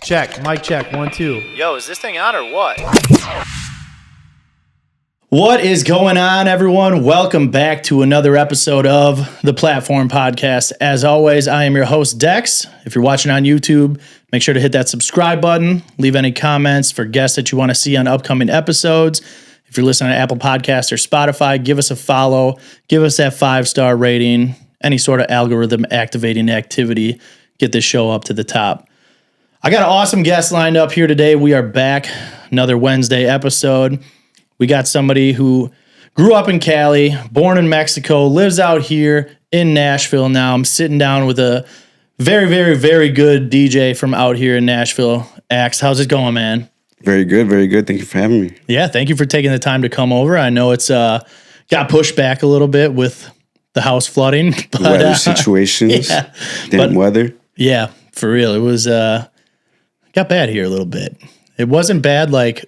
Check, mic check, 1, 2. Yo, is this thing on or what? What is going on, everyone? Welcome back to another episode of the Platform Podcast. As always, I am your host, Dex. If you're watching on YouTube, make sure to hit that subscribe button. Leave any comments for guests that you want to see on upcoming episodes. If you're listening to Apple Podcasts or Spotify, give us a follow. Give us that 5-star rating. Any sort of algorithm activating activity. Get this show up to the top. I got an awesome guest lined up here today. We are back. Another Wednesday episode. We got somebody who grew up in Cali, born in Mexico, lives out here in Nashville now. I'm sitting down with a very, very, very good DJ from out here in Nashville. Ax, how's it going, man? Very good, very good. Thank you for having me. Yeah, thank you for taking the time to come over. I know it's got pushed back a little bit with the house flooding. But, weather situations, yeah, damn weather. Yeah, for real. It was got bad here a little bit. It wasn't bad like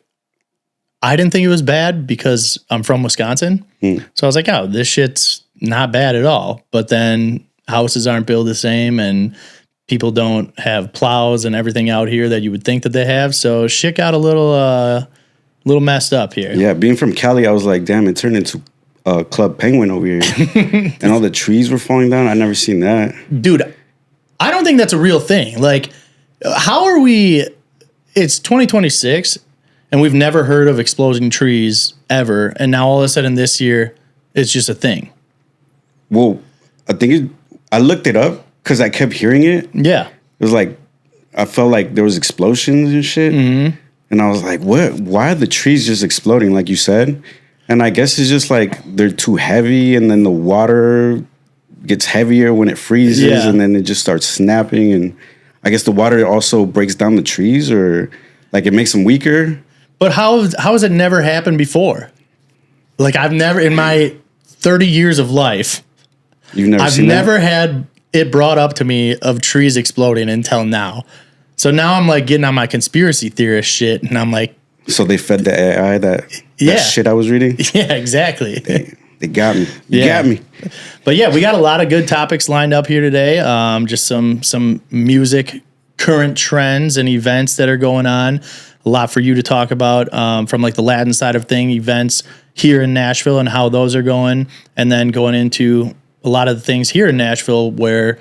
I didn't think it was bad because I'm from Wisconsin. So I was like, oh, this shit's not bad at all. But then houses aren't built the same and people don't have plows and everything out here that you would think that they have. So shit got a little messed up here. Yeah, being from Cali, I was like, damn, it turned into Club Penguin over here. And all the trees were falling down. I'd never seen that. Dude, I don't think that's a real thing. Like, how are we? It's 2026, and we've never heard of exploding trees ever. And now all of a sudden this year, it's just a thing. Well, I looked it up because I kept hearing it. Yeah. It was like, I felt like there was explosions and shit. Mm-hmm. And I was like, what? Why are the trees just exploding, like you said? And I guess it's just like they're too heavy, and then the water gets heavier when it freezes, and then it just starts snapping. And I guess the water also breaks down the trees, or like it makes them weaker. But how has it never happened before? Like, I've never, in my 30 years of life, I've never had it brought up to me of trees exploding until now. So now I'm like getting on my conspiracy theorist shit, and I'm like, so they fed the AI that shit I was reading? Yeah, exactly. They got me. You got me. But yeah, we got a lot of good topics lined up here today. Just some music, current trends and events that are going on. A lot for you to talk about from like the Latin side of thing, events here in Nashville and how those are going. And then going into a lot of the things here in Nashville where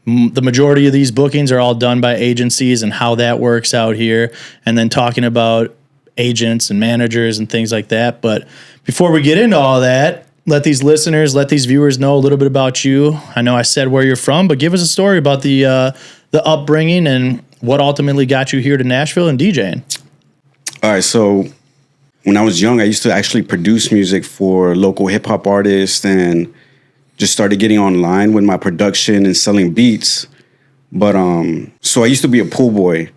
the majority of these bookings are all done by agencies and how that works out here. And then talking about agents and managers and things like that. But before we get into all that, let these listeners, let these viewers know a little bit about you. I know I said where you're from, but give us a story about the upbringing and what ultimately got you here to Nashville and DJing. All right, so when I was young, I used to actually produce music for local hip-hop artists and just started getting online with my production and selling beats. But so I used to be a pool boy,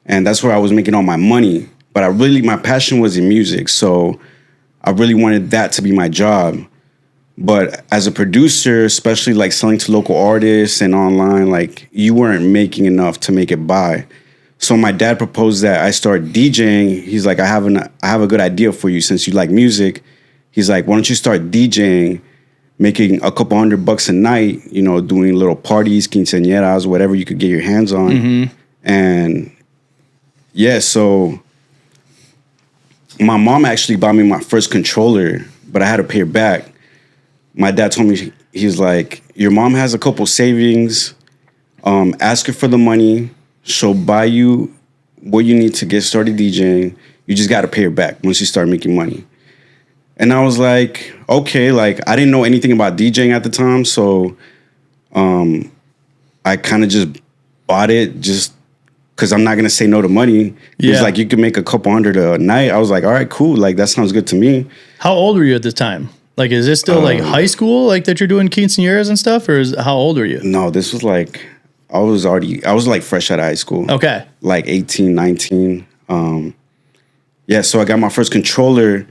and that's where I was making all my money. But my passion was in music, so I really wanted that to be my job. But as a producer, especially like selling to local artists and online, like you weren't making enough to make it by. So my dad proposed that I start DJing. He's like, I have a good idea for you since you like music. He's like, why don't you start DJing, making a couple $100 a night, you know, doing little parties, quinceañeras, whatever you could get your hands on. Mm-hmm. And yeah, so my mom actually bought me my first controller, but I had to pay her back. My dad told me, he's like, your mom has a couple savings. Ask her for the money. She'll buy you what you need to get started DJing. You just got to pay her back once you start making money. And I was like, okay, like I didn't know anything about DJing at the time. So I kind of just bought it just because I'm not going to say no to money. He was like, you can make a couple hundred a night. I was like, all right, cool. Like, that sounds good to me. How old were you at this time? Like, is this still like high school, like that you're doing quinceañeras and stuff? Or how old are you? No, this was like, I was like fresh out of high school. Okay. Like 18, 19. Yeah, so I got my first controller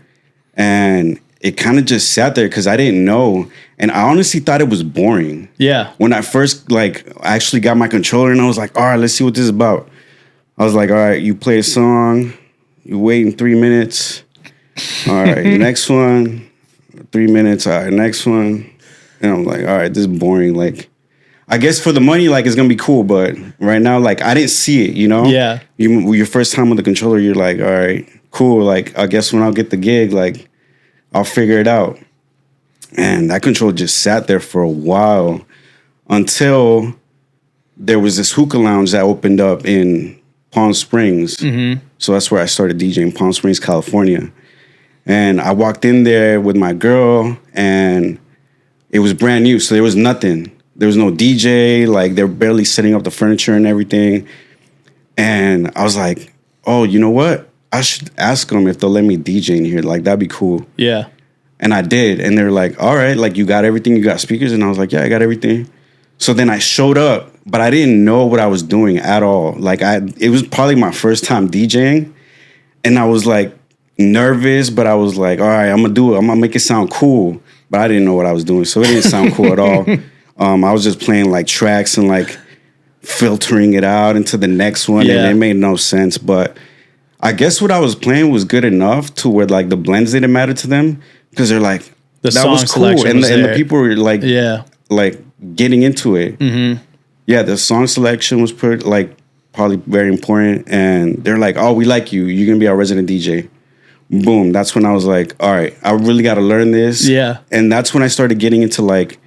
and it kind of just sat there because I didn't know. And I honestly thought it was boring. Yeah. When I first like actually got my controller and I was like, all right, let's see what this is about. I was like, all right, you play a song, you wait in 3 minutes. All right, next one, 3 minutes. All right, next one. And I'm like, all right, this is boring. Like, I guess for the money, like, it's gonna be cool, but right now, like, I didn't see it, you know? Yeah. Your first time with the controller, you're like, all right, cool. Like, I guess when I'll get the gig, like, I'll figure it out. And that controller just sat there for a while until there was this hookah lounge that opened up in Palm Springs. Mm-hmm. So that's where I started DJing, Palm Springs, California. And I walked in there with my girl, and it was brand new. So there was nothing. There was no DJ. Like, they're barely setting up the furniture and everything. And I was like, oh, you know what? I should ask them if they'll let me DJ in here. Like, that'd be cool. Yeah. And I did. And they were like, all right, like, you got everything? You got speakers? And I was like, yeah, I got everything. So then I showed up, but I didn't know what I was doing at all. Like, it was probably my first time DJing. And I was like nervous, but I was like, all right, I'm going to do it. I'm going to make it sound cool. But I didn't know what I was doing. So it didn't sound cool at all. I was just playing like tracks and like filtering it out into the next one. Yeah. And it made no sense. But I guess what I was playing was good enough to where like the blends didn't matter to them. Because they're like, that was cool. And the people were like, like getting into it. Mm-hmm. Yeah, the song selection was probably very important. And they're like, oh, we like you. You're going to be our resident DJ. Boom. That's when I was like, all right, I really got to learn this. Yeah. And that's when I started getting into like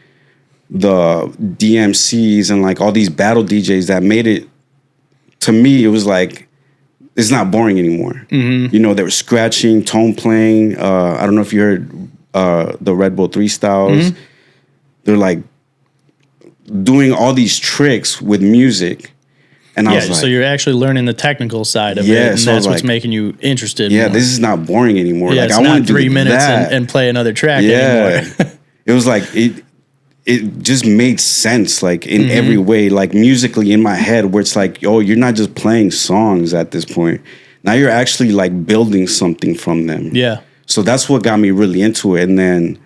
the DMCs and like all these battle DJs that made it, to me, it was like, it's not boring anymore. Mm-hmm. You know, they were scratching, tone playing. I don't know if you heard the Red Bull 3 styles. Mm-hmm. They're like doing all these tricks with music. And I was like, so you're actually learning the technical side of it, and so that's what's making you interested. Yeah, more. This is not boring anymore. Yeah, like, it's I want not to do 3 minutes that. and play another track anymore. It was like it just made sense, like in every way, like musically in my head, where it's like, oh, you're not just playing songs at this point. Now you're actually like building something from them. Yeah. So that's what got me really into it. And then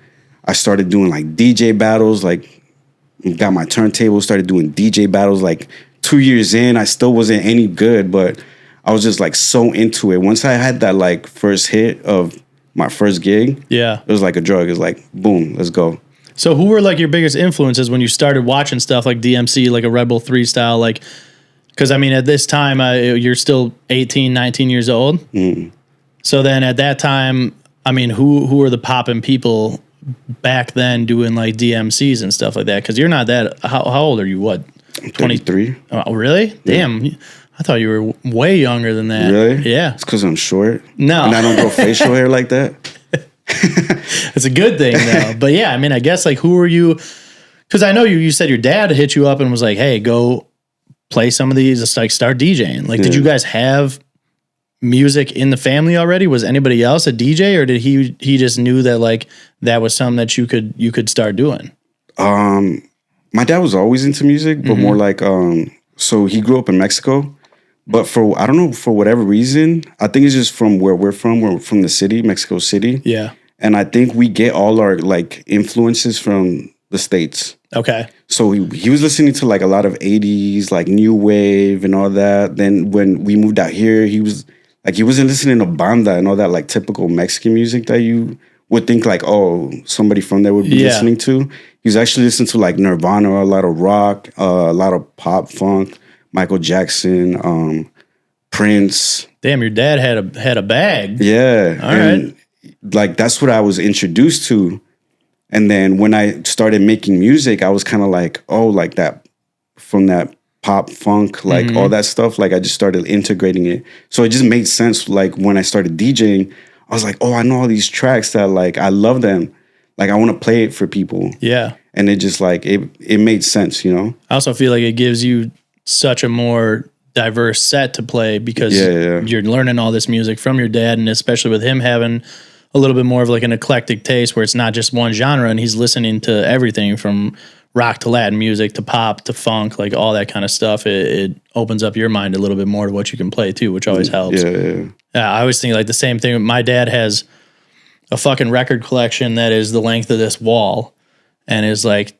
I started doing like DJ battles, like got my turntable, started doing DJ battles. Like 2 years in, I still wasn't any good, but I was just like so into it. Once I had that like first hit of my first gig, it was like a drug. It was like, boom, let's go. So who were like your biggest influences when you started watching stuff like DMC, like a Red Bull 3 style? Like, because I mean, at this time, you're still 18, 19 years old. Mm. So then at that time, I mean, who were the poppin' people back then doing like DMCs and stuff like that? Because you're not that, how old are you? What? 23. Oh, really? Yeah. Damn. I thought you were way younger than that. Really? Yeah. It's because I'm short. No. And I don't grow facial hair like that. It's a good thing, though. But yeah, I mean, I guess like who were you? Because I know you said your dad hit you up and was like, hey, go play some of these, just like start DJing. Like, did you guys have music in the family already? Was anybody else a DJ, or did he just knew that like that was something that you could start doing? My dad was always into music, but more like, so he grew up in Mexico, but I don't know, for whatever reason, I think it's just from where we're from the city, Mexico City. Yeah. And I think we get all our like influences from the States. Okay. So he was listening to like a lot of 80s, like new wave and all that. Then when we moved out here, he wasn't listening to banda and all that like typical Mexican music that you would think like, oh, somebody from there would be listening to. He was actually listening to like Nirvana, a lot of rock, a lot of pop, funk, Michael Jackson, Prince. Damn, your dad had a bag. Yeah. All right. Like that's what I was introduced to. And then when I started making music, I was kind of like, oh, like that from that pop, funk, like all that stuff. Like I just started integrating it. So it just made sense. Like when I started DJing, I was like, oh, I know all these tracks that like, I love them. Like I want to play it for people. Yeah. And it just like, it made sense, you know? I also feel like it gives you such a more diverse set to play because you're learning all this music from your dad, and especially with him having a little bit more of like an eclectic taste where it's not just one genre and he's listening to everything from rock to Latin music to pop to funk, like all that kind of stuff. It opens up your mind a little bit more to what you can play too, which always helps. Yeah, I always think like the same thing. My dad has a fucking record collection that is the length of this wall and is like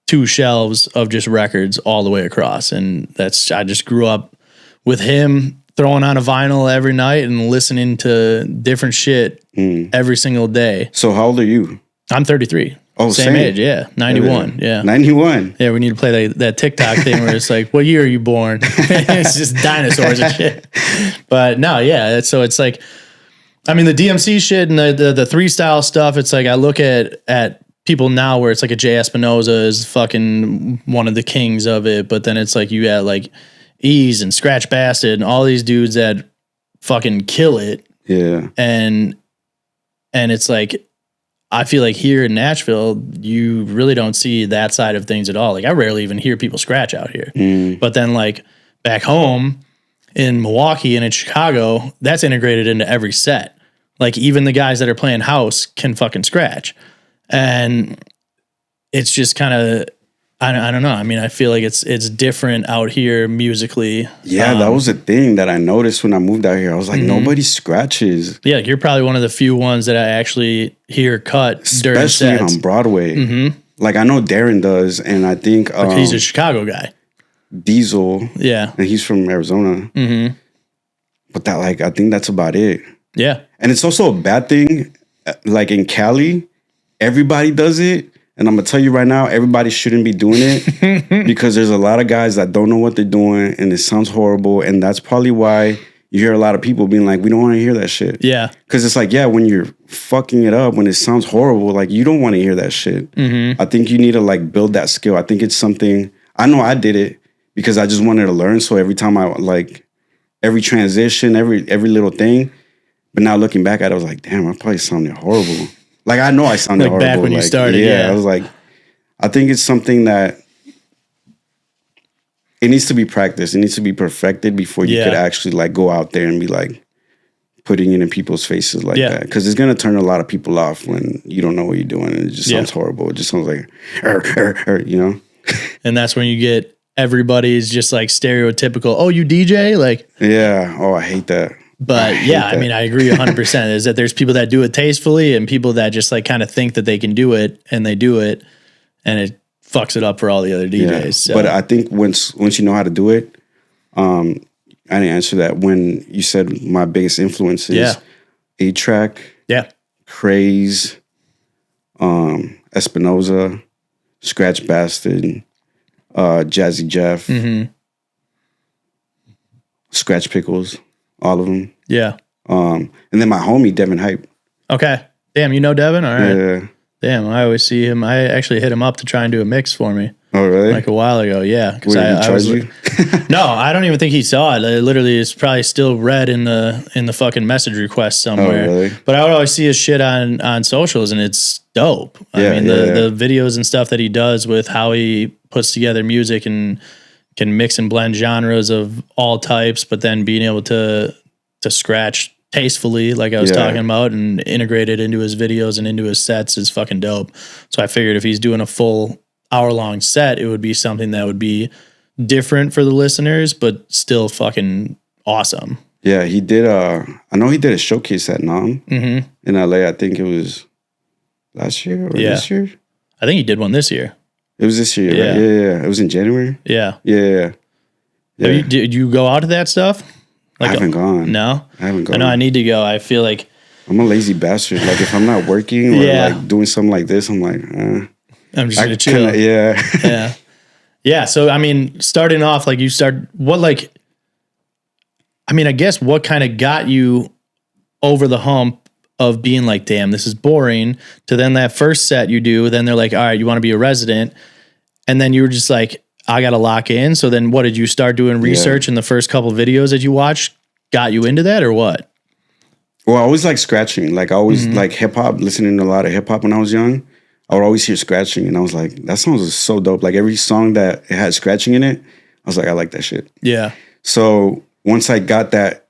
2 shelves of just records all the way across. And I just grew up with him throwing on a vinyl every night and listening to different shit every single day. So how old are you? I'm 33. Oh, same age, yeah. 91, yeah. 91. Yeah, we need to play that TikTok thing where it's like, what year are you born? It's just dinosaurs and shit. But no, yeah. So it's like, I mean, the DMC shit and the three style stuff, it's like I look at people now where it's like a Jay Espinoza is fucking one of the kings of it, but then it's like you got like Ease and Scratch Bastard and all these dudes that fucking kill it. Yeah. And it's like, I feel like here in Nashville, you really don't see that side of things at all. Like I rarely even hear people scratch out here. But then like back home in Milwaukee and in Chicago, that's integrated into every set. Like even the guys that are playing house can fucking scratch. And it's just kind of, I don't know. I mean, I feel like it's different out here musically. Yeah, that was a thing that I noticed when I moved out here. I was like, nobody scratches. Yeah, you're probably one of the few ones that I actually hear cut during sets. Especially on Broadway. Like I know Darren does, and I think he's a Chicago guy. Diesel. Yeah. And he's from Arizona. But that, like, I think that's about it. Yeah. And it's also a bad thing. Like in Cali, everybody does it. And I'm going to tell you right now, everybody shouldn't be doing it because there's a lot of guys that don't know what they're doing and it sounds horrible. And that's probably why you hear a lot of people being like, we don't want to hear that shit. Yeah. Because it's like, yeah, when you're fucking it up, when it sounds horrible, like you don't want to hear that shit. I think you need to like build that skill. I think it's something, I know I did it because I just wanted to learn. So every time I like, every transition, every little thing. But now looking back at it, I was like, damn, I probably sounded horrible. Like, I know I sounded horrible. Back when you started, I was like, I think it's something that it needs to be practiced. It needs to be perfected before you could actually, like, go out there and be, like, putting it in people's faces like that. Because it's going to turn a lot of people off when you don't know what you're doing. And it just sounds horrible. It just sounds like, you know? And that's when you get everybody's just, like, stereotypical, oh, you DJ? Like, yeah. Oh, I hate that. But I mean, I agree 100%. Is that there's people that do it tastefully and people that just like kind of think that they can do it and they do it and it fucks it up for all the other DJs. Yeah. So. But I think once you know how to do it, I didn't answer that when you said my biggest influence is A-Track, Craze, Espinoza, Scratch Bastard, Jazzy Jeff, Scratch Pickles. All of them. Yeah. And then my homie, Devin Hype. Okay. Damn, you know Devin? All right. Yeah. Damn, I always see him. I actually hit him up to try and do a mix for me. Oh, really? Like a while ago, yeah. Wait, he charged you? No, I don't even think he saw it. Literally, it's probably still read in the fucking message request somewhere. Oh, really? But I would always see his shit on socials, and it's dope. I mean, the videos and stuff that he does with how he puts together music and can mix and blend genres of all types, but then being able to scratch tastefully, like I was talking about, and integrate it into his videos and into his sets is fucking dope. So I figured if he's doing a full hour-long set, it would be something that would be different for the listeners, but still fucking awesome. Yeah, he did. I know he did a showcase at NAMM in LA. I think it was last year or this year. I think he did one this year. It was this year, right? Yeah. It was in January. Yeah. Did you go out to that stuff? Like I haven't gone. No? I haven't gone. I know I need to go. I feel like I'm a lazy bastard. Like if I'm not working or like doing something like this, I'm like, I'm just gonna chill. Yeah. So I mean, starting off, like I guess what kind of got you over the hump of being like, damn, this is boring, to then that first set you do, then they're like, all right, you want to be a resident, and then you were just like, I got to lock in. So then what did you start doing research in the first couple of videos that you watched got you into that or what? Well, I always like scratching. Like I always like hip hop, listening to a lot of hip hop when I was young. I would always hear scratching and I was like, that song was so dope. Like every song that it had scratching in it, I was like, I like that shit. Yeah. So once I got that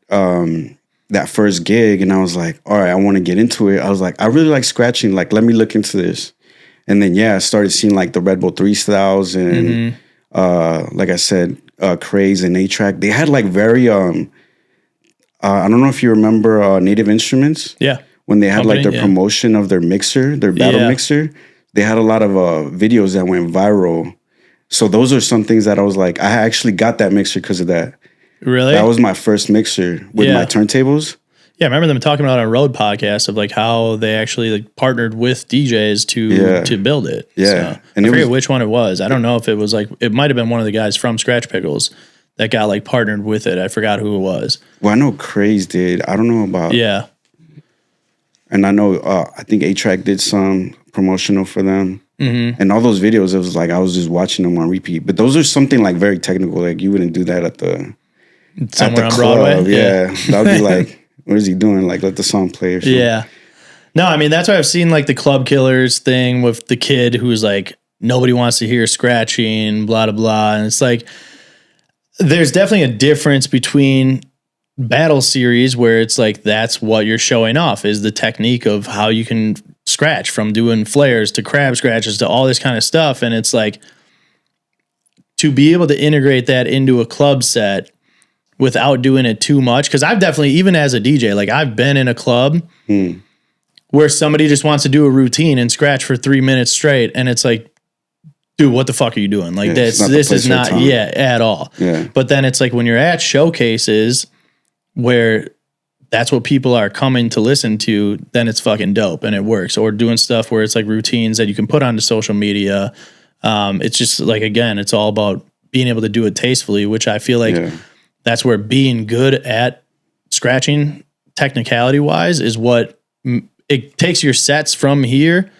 that first gig and I was like, all right, I want to get into it. I was like, I really like scratching. Like, let me look into this. And then, I started seeing like the Red Bull 3 styles and like I said, Craze and A-Track. They had like very, I don't know if you remember Native Instruments. Yeah. When they had like their promotion of their mixer, their battle mixer, they had a lot of videos that went viral. So those are some things that I was like, I actually got that mixer because of that. Really? That was my first mixer with my turntables. Yeah, I remember them talking about on a road podcast of like how they actually like partnered with DJs to build it. Yeah. So, and I forget which one it was. I don't know if it was like, it might have been one of the guys from Scratch Pickles that got like partnered with it. I forgot who it was. Well, I know Craze did. I don't know about. Yeah. And I know, I think A-Track did some promotional for them. Mm-hmm. And all those videos, it was like I was just watching them on repeat. But those are something like very technical. Like you wouldn't do that somewhere on club. Broadway. Yeah. That would be like, what is he doing? Like, let the song play or something. Yeah. No, I mean, that's why I've seen like the Club Killers thing with the kid who's like, nobody wants to hear scratching, blah, blah, blah. And it's like, there's definitely a difference between battle series where it's like, that's what you're showing off is the technique of how you can scratch, from doing flares to crab scratches to all this kind of stuff. And it's like, to be able to integrate that into a club set without doing it too much. Cause I've definitely, even as a DJ, like I've been in a club where somebody just wants to do a routine and scratch for 3 minutes straight. And it's like, dude, what the fuck are you doing? Like this is not, at all. Yeah. But then it's like when you're at showcases where that's what people are coming to listen to, then it's fucking dope and it works. Or doing stuff where it's like routines that you can put onto social media. It's just like, again, it's all about being able to do it tastefully, which I feel like that's where being good at scratching technicality wise is what it takes your sets from here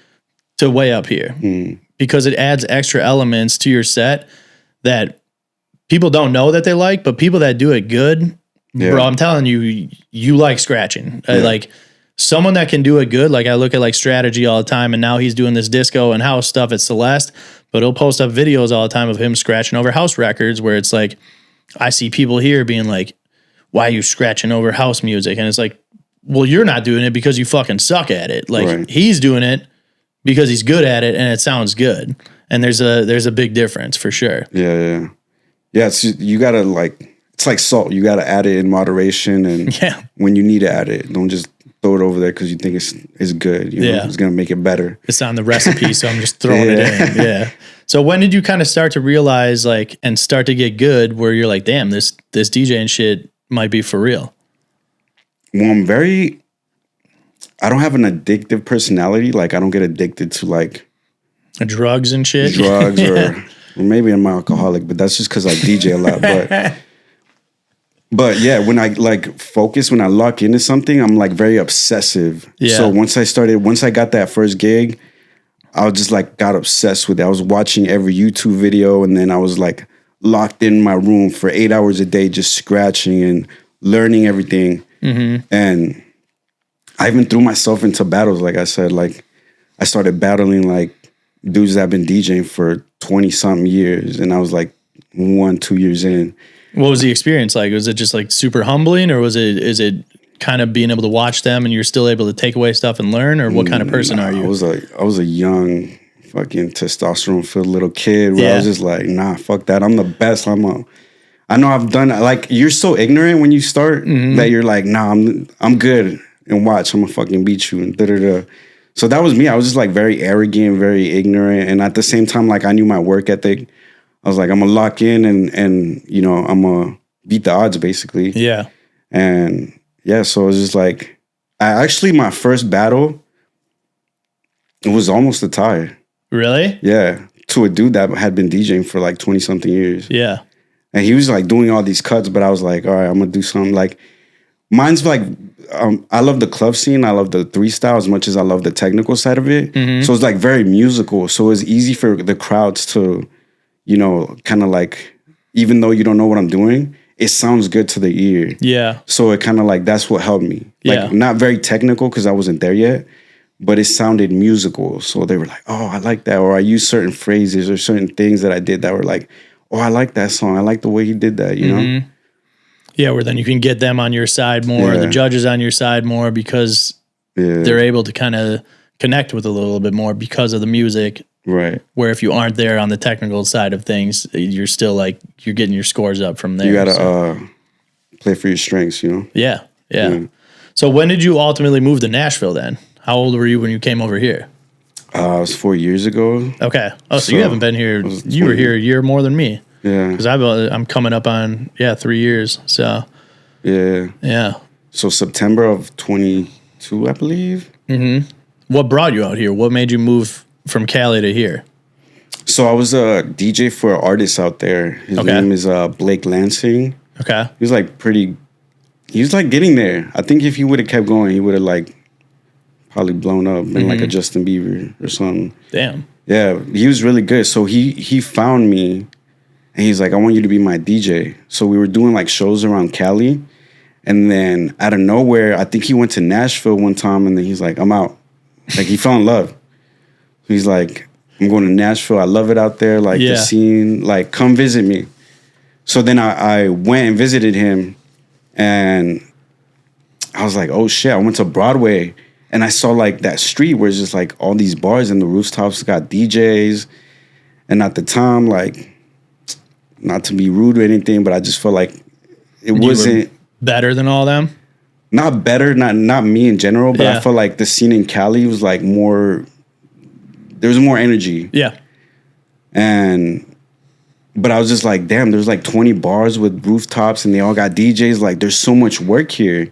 to way up here because it adds extra elements to your set that people don't know that they like, but people that do it good, bro, I'm telling you, you like scratching. Like someone that can do it good. Like I look at like Strategy all the time and now he's doing this disco and house stuff at Celeste, but he'll post up videos all the time of him scratching over house records where it's like, I see people here being like, why are you scratching over house music? And it's like, well, you're not doing it because you fucking suck at it. Like he's doing it because he's good at it and it sounds good. And there's a big difference for sure. Yeah. It's, you gotta like, it's like salt. You gotta add it in moderation and when you need to add it, don't just throw it over there because you think it's good. You know, it's gonna make it better. It's on the recipe, so I'm just throwing it in. Yeah. So when did you kind of start to realize like and start to get good where you're like, damn, this DJing shit might be for real? Well, I don't have an addictive personality. Like I don't get addicted to like drugs and shit. Or maybe I'm an alcoholic, but that's just because I DJ a lot. But yeah, when I like focus, when I lock into something, I'm like very obsessive. Yeah. So once I got that first gig, I was just like got obsessed with it. I was watching every YouTube video and then I was like locked in my room for 8 hours a day, just scratching and learning everything. Mm-hmm. And I even threw myself into battles. Like I said, like I started battling like dudes that have been DJing for 20 something years. And I was like 1-2 years in. What was the experience like? Was it just like super humbling or is it kind of being able to watch them and you're still able to take away stuff and learn, or what kind of person are you? I was a young fucking testosterone filled little kid where I was just like, nah, fuck that. I'm the best. I know I've done like, you're so ignorant when you start that you're like, nah, I'm good and watch, I'm gonna fucking beat you and da-da-da. So that was me. I was just like very arrogant, very ignorant. And at the same time, like I knew my work ethic. I was like, I'm gonna lock in and you know, I'm gonna beat the odds basically. Yeah. And yeah, so it was just like, my first battle, it was almost a tie. Really? Yeah. To a dude that had been DJing for like 20 something years. Yeah. And he was like doing all these cuts, but I was like, all right, I'm gonna do something like, mine's like, I love the club scene. I love the 3-style as much as I love the technical side of it. Mm-hmm. So it's like very musical. So it's easy for the crowds to, you know, kind of like, even though you don't know what I'm doing, it sounds good to the ear. Yeah. So it kind of like, that's what helped me. Like not very technical because I wasn't there yet, but it sounded musical. So they were like, oh, I like that. Or I used certain phrases or certain things that I did that were like, oh, I like that song. I like the way he did that, you know? Yeah, where then you can get them on your side more, the judges on your side more because they're able to kind of connect with a little bit more because of the music. Right. Where if you aren't there on the technical side of things, you're still like, you're getting your scores up from there. You got to play for your strengths, you know? Yeah. So when did you ultimately move to Nashville then? How old were you when you came over here? It was 4 years ago. Okay. Oh, so you haven't been here. You were here a year more than me. Yeah. Because I'm coming up on, 3 years. So. Yeah. Yeah. So September of 22, I believe. What brought you out here? What made you move from Cali to here? So I was a DJ for an artist out there. His name is Blake Lansing. Okay. He was like getting there. I think if he would have kept going, he would have like probably blown up, been like a Justin Bieber or something. Damn. Yeah, he was really good. So he found me, and he's like, I want you to be my DJ. So we were doing like shows around Cali, and then out of nowhere, I think he went to Nashville one time, and then he's like, I'm out. Like he fell in love. He's like, I'm going to Nashville. I love it out there. Like the scene, like come visit me. So then I went and visited him, and I was like, oh shit, I went to Broadway. And I saw like that street where it's just like all these bars and the rooftops got DJs. And at the time, like, not to be rude or anything, but I just felt like it wasn't better than all them. Not better, not me in general, but I felt like the scene in Cali was like more. There was more energy. Yeah. But I was just like, damn, there's like 20 bars with rooftops and they all got DJs. Like, there's so much work here.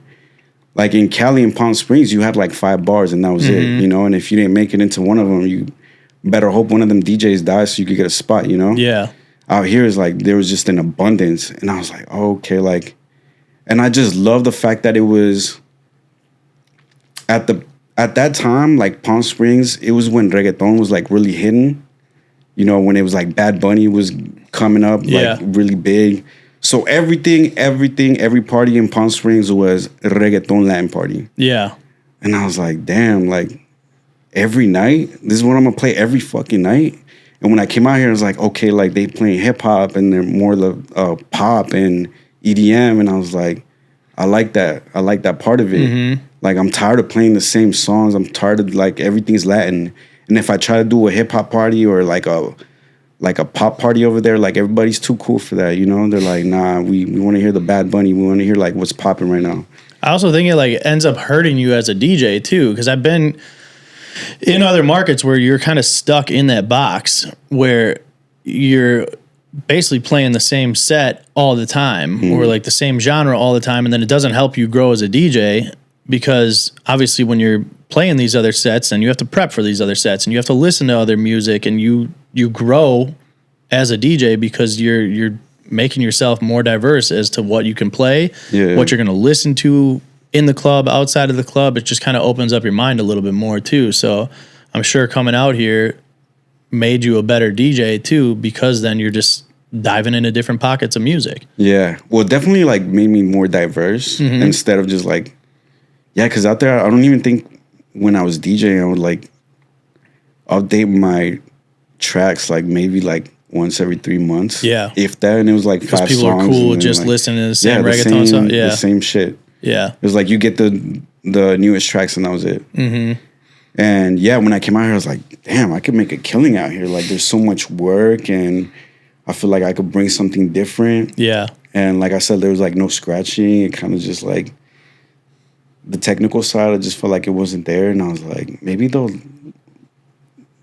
Like in Cali and Palm Springs, you had like 5 bars and that was it, you know? And if you didn't make it into one of them, you better hope one of them DJs dies so you could get a spot, you know? Yeah. Out here is like, there was just an abundance. And I was like, oh, okay, like, and I just love the fact that it was at that time, like Palm Springs, it was when reggaeton was like really hidden. You know, when it was like Bad Bunny was coming up like really big. So every party in Palm Springs was a reggaeton Latin party. Yeah. And I was like, damn, like every night, this is what I'm gonna play every fucking night. And when I came out here, I was like, okay, like they playing hip hop and they're more pop and EDM. And I was like, I like that. I like that part of it. Like I'm tired of playing the same songs. I'm tired of like everything's Latin. And if I try to do a hip hop party or like a pop party over there, like everybody's too cool for that, you know? They're like, nah, we want to hear the Bad Bunny. We want to hear like what's popping right now. I also think it like ends up hurting you as a DJ too, because I've been in other markets where you're kind of stuck in that box where you're basically playing the same set all the time or like the same genre all the time, and then it doesn't help you grow as a DJ because obviously when you're playing these other sets and you have to prep for these other sets and you have to listen to other music and you grow as a DJ because you're making yourself more diverse as to what you can play, what you're going to listen to in the club, outside of the club. It just kind of opens up your mind a little bit more too. So I'm sure coming out here made you a better DJ too, because then you're just diving into different pockets of music. Yeah. Well, definitely like made me more diverse instead of just like, because out there, I don't even think when I was DJing, I would like update my tracks like maybe like once every 3 months. Yeah. If that, and it was like 5 songs. People are cool just like, listening to the same reggaeton song. Yeah. The same shit. Yeah. It was like you get the newest tracks and that was it. And when I came out here, I was like, damn, I could make a killing out here. Like there's so much work and I feel like I could bring something different. Yeah. And like I said, there was like no scratching. It kind of just like the technical side, I just felt like it wasn't there. And I was like, maybe they'll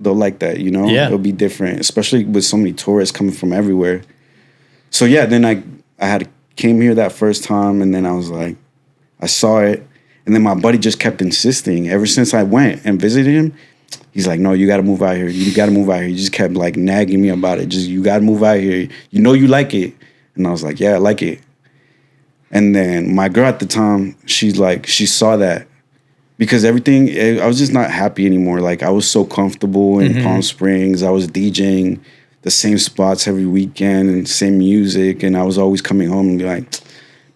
like that, you know? Yeah. It'll be different, especially with so many tourists coming from everywhere. So then I came here that first time and then I was like, I saw it. And then my buddy just kept insisting. Ever since I went and visited him, he's like, no, you got to move out here. You got to move out here. He just kept like nagging me about it. Just, you got to move out here. You know you like it. And I was like, yeah, I like it. And then my girl at the time, she saw that. Because everything, I was just not happy anymore. Like I was so comfortable in Palm Springs. I was DJing the same spots every weekend and same music. And I was always coming home and be like,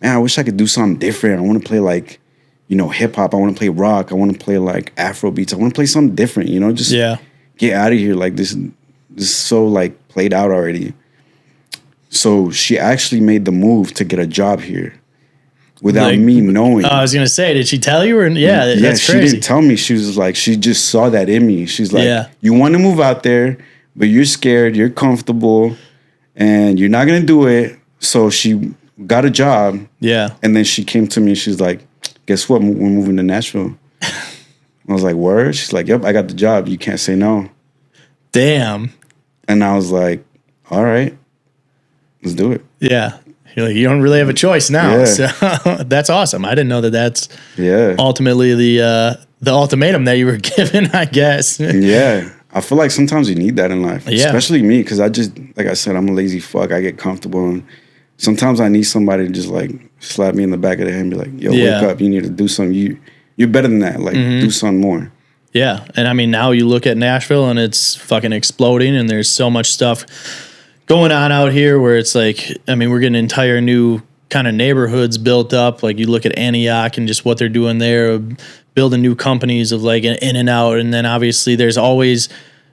man, I wish I could do something different. I want to play like, you know, hip hop. I want to play rock. I want to play like Afro beats. I want to play something different, you know, just get out of here. Like this is so like played out already. So she actually made the move to get a job here without like, me knowing. I was going to say, did she tell you? Or that's crazy. She didn't tell me. She was like, she just saw that in me. She's like, you want to move out there, but you're scared, you're comfortable, and you're not going to do it. So she got a job. Yeah. And then she came to me. She's like, guess what? We're moving to Nashville. I was like, word? She's like, yep, I got the job. You can't say no. Damn. And I was like, all right, let's do it. Yeah. You're like, you don't really have a choice now. Yeah. So that's awesome. I didn't know that that's Yeah. ultimately the ultimatum that you were given, I guess. Yeah. I feel like sometimes you need that in life, Yeah. especially me, because I just, like I said, I'm a lazy fuck. I get comfortable, and sometimes I need somebody to just like slap me in the back of the head and be like, "Yo, wake up! You need to do something. You're better than that. Like, do something more." Yeah, and I mean, now you look at Nashville and it's fucking exploding, and there's so much stuff going on out here where it's like, I mean, we're getting entire new kind of neighborhoods built up. Like you look at Antioch and just what they're doing there, building new companies of like an in and out, and then obviously there's always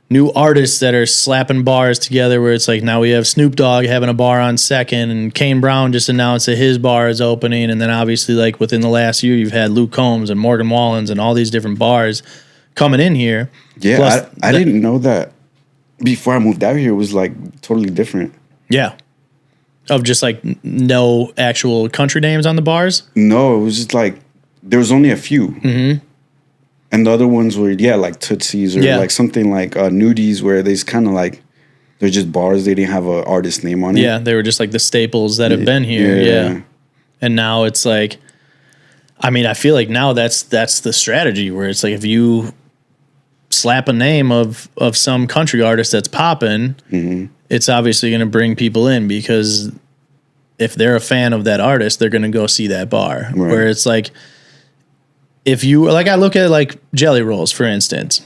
new artists that are slapping bars together where it's like now we have Snoop Dogg having a bar on Second, and Kane Brown just announced that his bar is opening, and then obviously like within the last year you've had Luke Combs and Morgan Wallens and all these different bars coming in here. Yeah, Plus, I didn't know that before I moved out here. It was like totally different. Yeah. Of just like no actual country names on the bars? No, it was just like there was only a few. Mm-hmm. And the other ones were, like Tootsie's or like something like Nudies, where they's kind of like, they're just bars. They didn't have an artist name on it. Yeah, they were just like the staples that have been here. Yeah. And now it's like, I mean, I feel like now that's the strategy where it's like if you slap a name of some country artist that's popping, it's obviously going to bring people in because if they're a fan of that artist, they're going to go see that bar. Right. Where it's like, if you, like I look at like Jelly Rolls, for instance,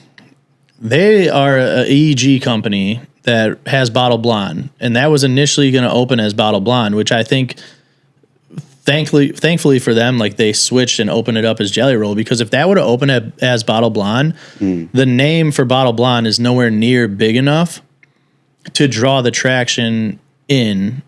they are a EEG company that has Bottle Blonde, and that was initially going to open as Bottle Blonde, which I think thankfully for them, like they switched and opened it up as Jelly Roll, because if that would have opened as Bottle Blonde, the name for Bottle Blonde is nowhere near big enough to draw the traction in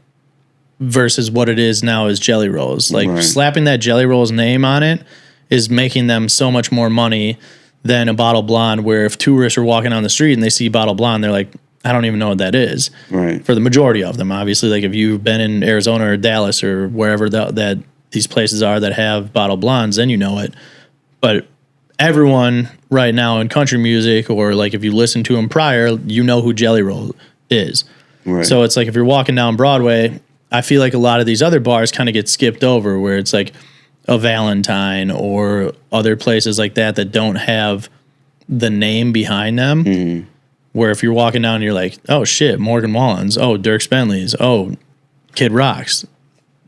versus what it is now as Jelly Rolls. Like slapping that Jelly Rolls name on it is making them so much more money than a Bottle Blonde, where if tourists are walking on the street and they see Bottle Blonde, they're like, I don't even know what that is. Right. For the majority of them, obviously, like if you've been in Arizona or Dallas or wherever that these places are that have Bottle Blondes, then you know it. But everyone right now in country music, or like if you listen to them prior, you know who Jelly Roll is. Right. So it's like if you're walking down Broadway, I feel like a lot of these other bars kind of get skipped over, where it's like a Valentine or other places like that don't have the name behind them. Where if you're walking down and you're like, oh shit, Morgan Wallens, oh Dierks Bentley's, oh Kid Rock's,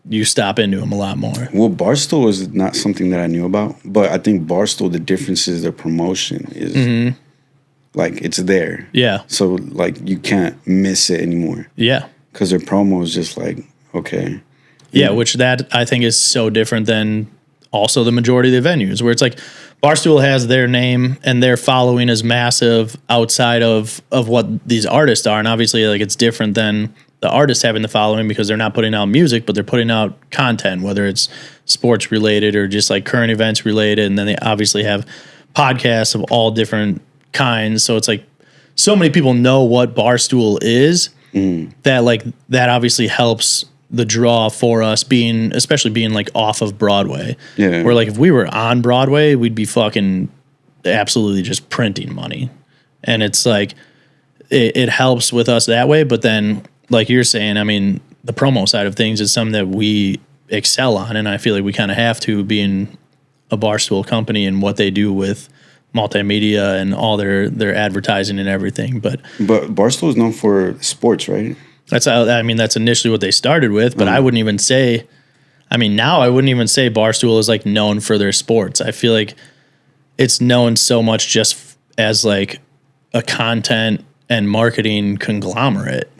you stop into them a lot more. Well, Barstool is not something that I knew about, but I think Barstool, the difference is their promotion is like it's there. Yeah. So like you can't miss it anymore. Yeah. Because their promo is just like, okay. Yeah, which that I think is so different than also the majority of the venues, where it's like Barstool has their name and their following is massive outside of what these artists are. And obviously like it's different than the artists having the following because they're not putting out music, but they're putting out content, whether it's sports related or just like current events related. And then they obviously have podcasts of all different kinds. So it's like so many people know what Barstool is that like that obviously helps the draw for us especially being like off of Broadway. Yeah. Where like if we were on Broadway, we'd be fucking absolutely just printing money. And it's like, it helps with us that way. But then like you're saying, I mean, the promo side of things is something that we excel on. And I feel like we kind of have to, being a Barstool company and what they do with multimedia and all their advertising and everything. But Barstool is known for sports, right? That's initially what they started with, but I wouldn't even say, now I wouldn't even say Barstool is like known for their sports. I feel like it's known so much just as like a content and marketing conglomerate,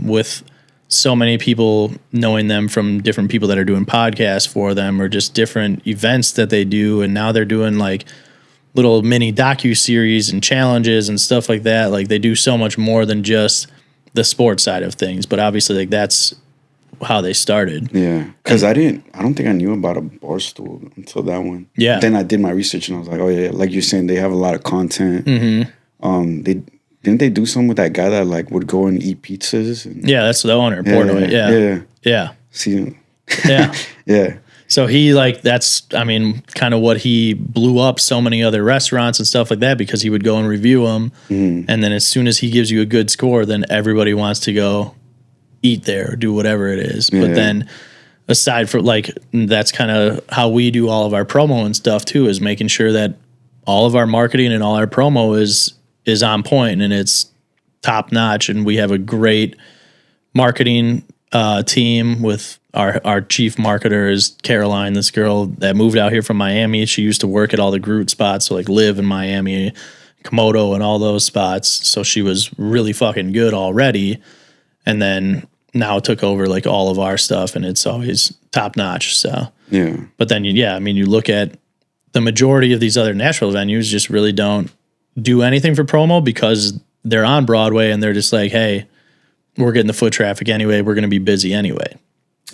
with so many people knowing them from different people that are doing podcasts for them or just different events that they do. And now they're doing like little mini docu-series and challenges and stuff like that. Like they do so much more than just the sports side of things, but obviously like that's how they started. Yeah. Cause I don't think I knew about a Barstool until that one. Yeah. Then I did my research and I was like, oh yeah, like you're saying, they have a lot of content. Didn't they do something with that guy that like would go and eat pizzas? Yeah. That's the owner, Portnoy. Yeah. See, yeah. Yeah. So he like, that's, kind of what he blew up so many other restaurants and stuff like that, because he would go and review them. And then as soon as he gives you a good score, then everybody wants to go eat there or do whatever it is. Yeah. But then aside from like, that's kind of how we do all of our promo and stuff too, is making sure that all of our marketing and all our promo is on point and it's top notch. And we have a great marketing team with our chief marketer is Caroline, this girl that moved out here from Miami. She used to work at all the Groot spots, so like live in Miami, Komodo and all those spots. So she was really fucking good already. And then now took over like all of our stuff and it's always top notch. So, yeah. But then, I mean, you look at the majority of these other Nashville venues just really don't do anything for promo because they're on Broadway and they're just like, hey, we're getting the foot traffic anyway. We're going to be busy anyway.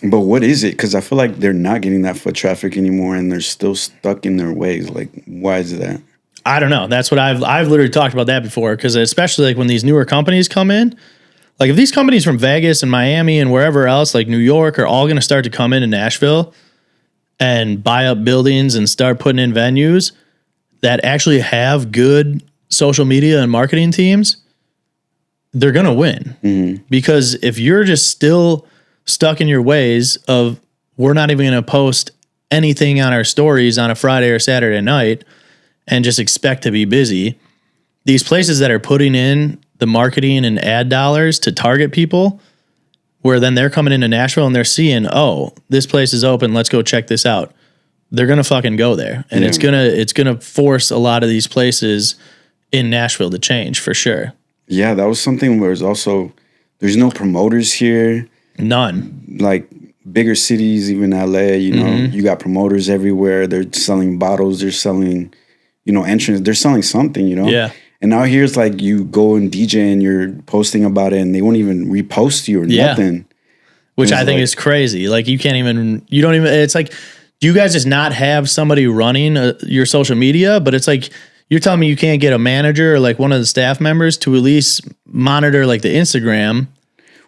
But what is it? Because I feel like they're not getting that foot traffic anymore and they're still stuck in their ways. Like, why is that? I don't know. That's what I've literally talked about that before. Because especially like when these newer companies come in, like if these companies from Vegas and Miami and wherever else, like New York, are all going to start to come into Nashville and buy up buildings and start putting in venues that actually have good social media and marketing teams, they're going to win. Mm-hmm. Because if you're just still stuck in your ways of we're not even going to post anything on our stories on a Friday or Saturday night and just expect to be busy, these places that are putting in the marketing and ad dollars to target people, where then they're coming into Nashville and they're seeing, oh, this place is open, let's go check this out. They're going to fucking go there. And it's going to force a lot of these places in Nashville to change for sure. Yeah, that was something where it's also, there's no promoters here. None. Like bigger cities, even LA, you know, you got promoters everywhere. They're selling bottles. They're selling, entrance. They're selling something, Yeah. And now here's like you go and DJ and you're posting about it and they won't even repost you or nothing. Which I think is crazy. Like you don't even, it's like, do you guys just not have somebody running your social media? But it's like, you're telling me you can't get a manager or like one of the staff members to at least monitor like the Instagram.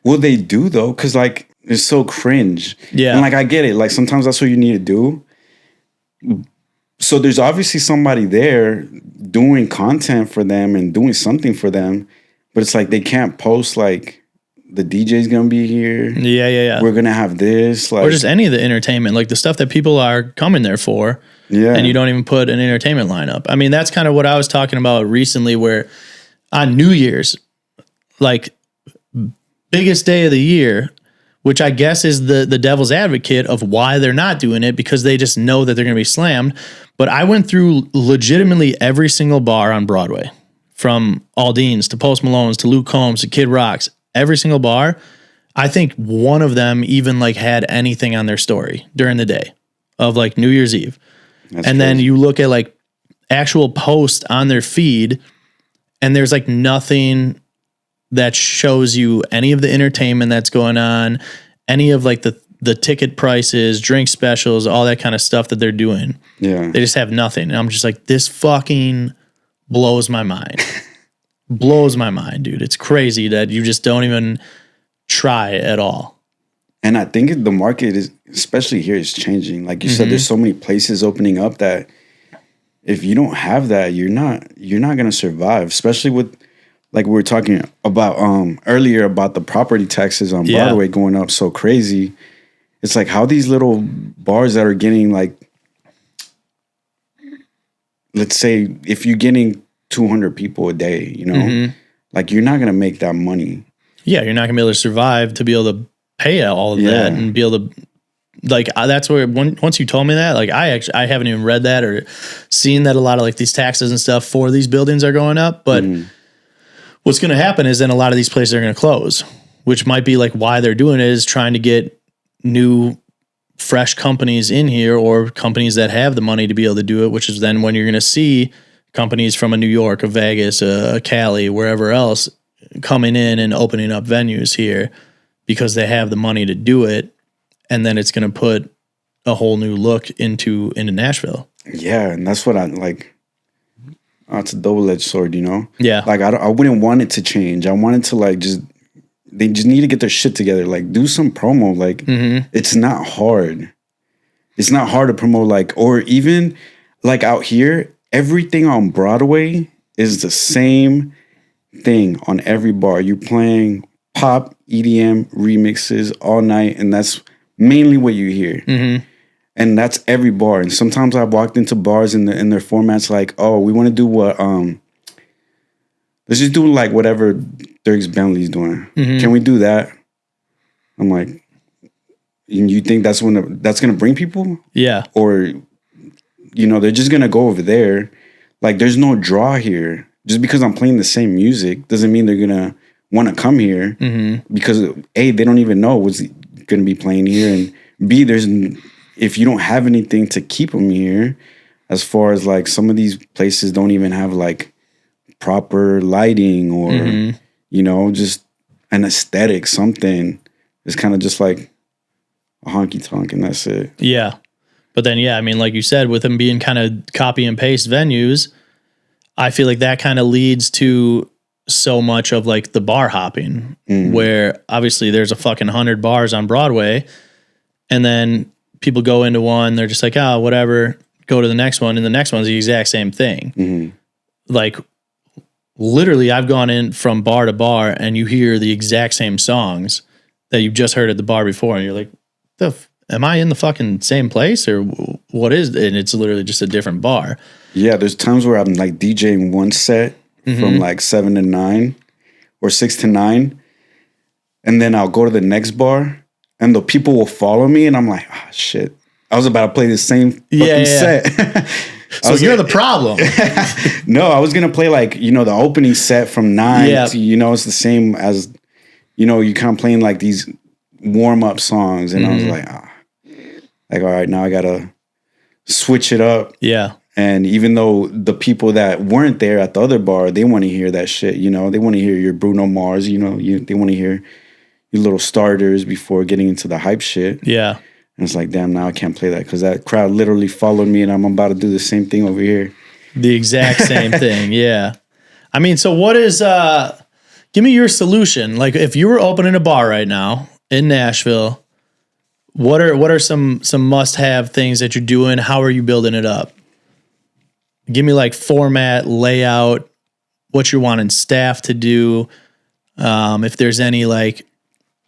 Well, they do though, because like it's so cringe. Yeah. And like I get it. Like sometimes that's what you need to do. So there's obviously somebody there doing content for them and doing something for them. But it's like they can't post like the DJ's gonna be here. Yeah. We're gonna have this. Like, or just any of the entertainment, like the stuff that people are coming there for. Yeah. And you don't even put an entertainment lineup. I mean, that's kind of what I was talking about recently, where on New Year's, like biggest day of the year, which I guess is the devil's advocate of why they're not doing it, because they just know that they're going to be slammed. But I went through legitimately every single bar on Broadway, from Aldean's to Post Malone's to Luke Combs to Kid Rock's, every single bar. I think one of them even like had anything on their story during the day of like New Year's Eve. That's and crazy. Then you look at like actual posts on their feed and there's like nothing that shows you any of the entertainment that's going on, any of like the ticket prices, drink specials, all that kind of stuff that they're doing. Yeah. They just have nothing. And I'm just like, this fucking blows my mind. Blows my mind, dude. It's crazy that you just don't even try at all. And I think the market is, especially here, is changing. Like you said, there's so many places opening up that if you don't have that, you're not gonna survive. Especially with, like we were talking about earlier about the property taxes on Broadway going up so crazy. It's like how these little bars that are getting like, let's say if you're getting 200 people a day, like you're not gonna make that money. Yeah, you're not gonna be able to survive to be able to pay all of that and be able to, like, that's where once you told me that, like, I haven't even read that or seen that a lot of like these taxes and stuff for these buildings are going up. But what's going to happen is then a lot of these places are going to close, which might be like why they're doing it, is trying to get new, fresh companies in here or companies that have the money to be able to do it, which is then when you're going to see companies from a New York, a Vegas, a Cali, wherever else coming in and opening up venues here, because they have the money to do it, and then it's going to put a whole new look into Nashville. Yeah, and that's what I like. It's a double-edged sword, Yeah, like I wouldn't want it to change. I want it to like they just need to get their shit together. Like do some promo. Like it's not hard. It's not hard to promote. Like, or even like out here, everything on Broadway is the same thing on every bar. You're playing pop, EDM remixes all night, and that's mainly what you hear. Mm-hmm. And that's every bar. And sometimes I've walked into bars in their formats like, oh, we want to do what let's just do like whatever Dierks Bentley's doing. Mm-hmm. Can we do that? I'm like, you think that's gonna bring people? Yeah. Or, they're just gonna go over there. Like, there's no draw here. Just because I'm playing the same music doesn't mean they're gonna want to come here. Mm-hmm. Because A, they don't even know what's gonna be playing here, and B, if you don't have anything to keep them here, as far as like some of these places don't even have like proper lighting or, just an aesthetic, something. It's kind of just like a honky tonk and that's it. Yeah. But then, I mean, like you said, with them being kind of copy and paste venues, I feel like that kind of leads to so much of like the bar hopping, where obviously there's a fucking 100 bars on Broadway, and then people go into one, they're just like, oh, whatever, go to the next one, and the next one's the exact same thing. Mm-hmm. Like, literally, I've gone in from bar to and you hear the exact same songs that you've just heard at the bar before, and you're like, am I in the fucking same place, or what is it? And it's literally just a different bar. Yeah, there's times where I'm like DJing one set from like 7 to 9 or 6 to 9, and then I'll go to the next bar, and the people will follow me, and I'm like, oh, shit. I was about to play the same fucking set. So you're the problem. No, I was going to play like, the opening set from 9 to, it's the same as, you kind of playing like these warm-up songs, and I was like, all right, now I got to switch it up. Yeah. And even though the people that weren't there at the other bar, they want to hear that shit, they want to hear your Bruno Mars, they want to hear your little starters before getting into the hype shit. Yeah. And it's like, damn, now I can't play that because that crowd literally followed me, and I'm about to do the same thing over here. The exact same thing, yeah. I mean, so what is, give me your solution. Like, if you were opening a bar right now in Nashville, what are some must-have things that you're doing? How are you building it up? Give me like format, layout, what you're wanting staff to do. If there's any like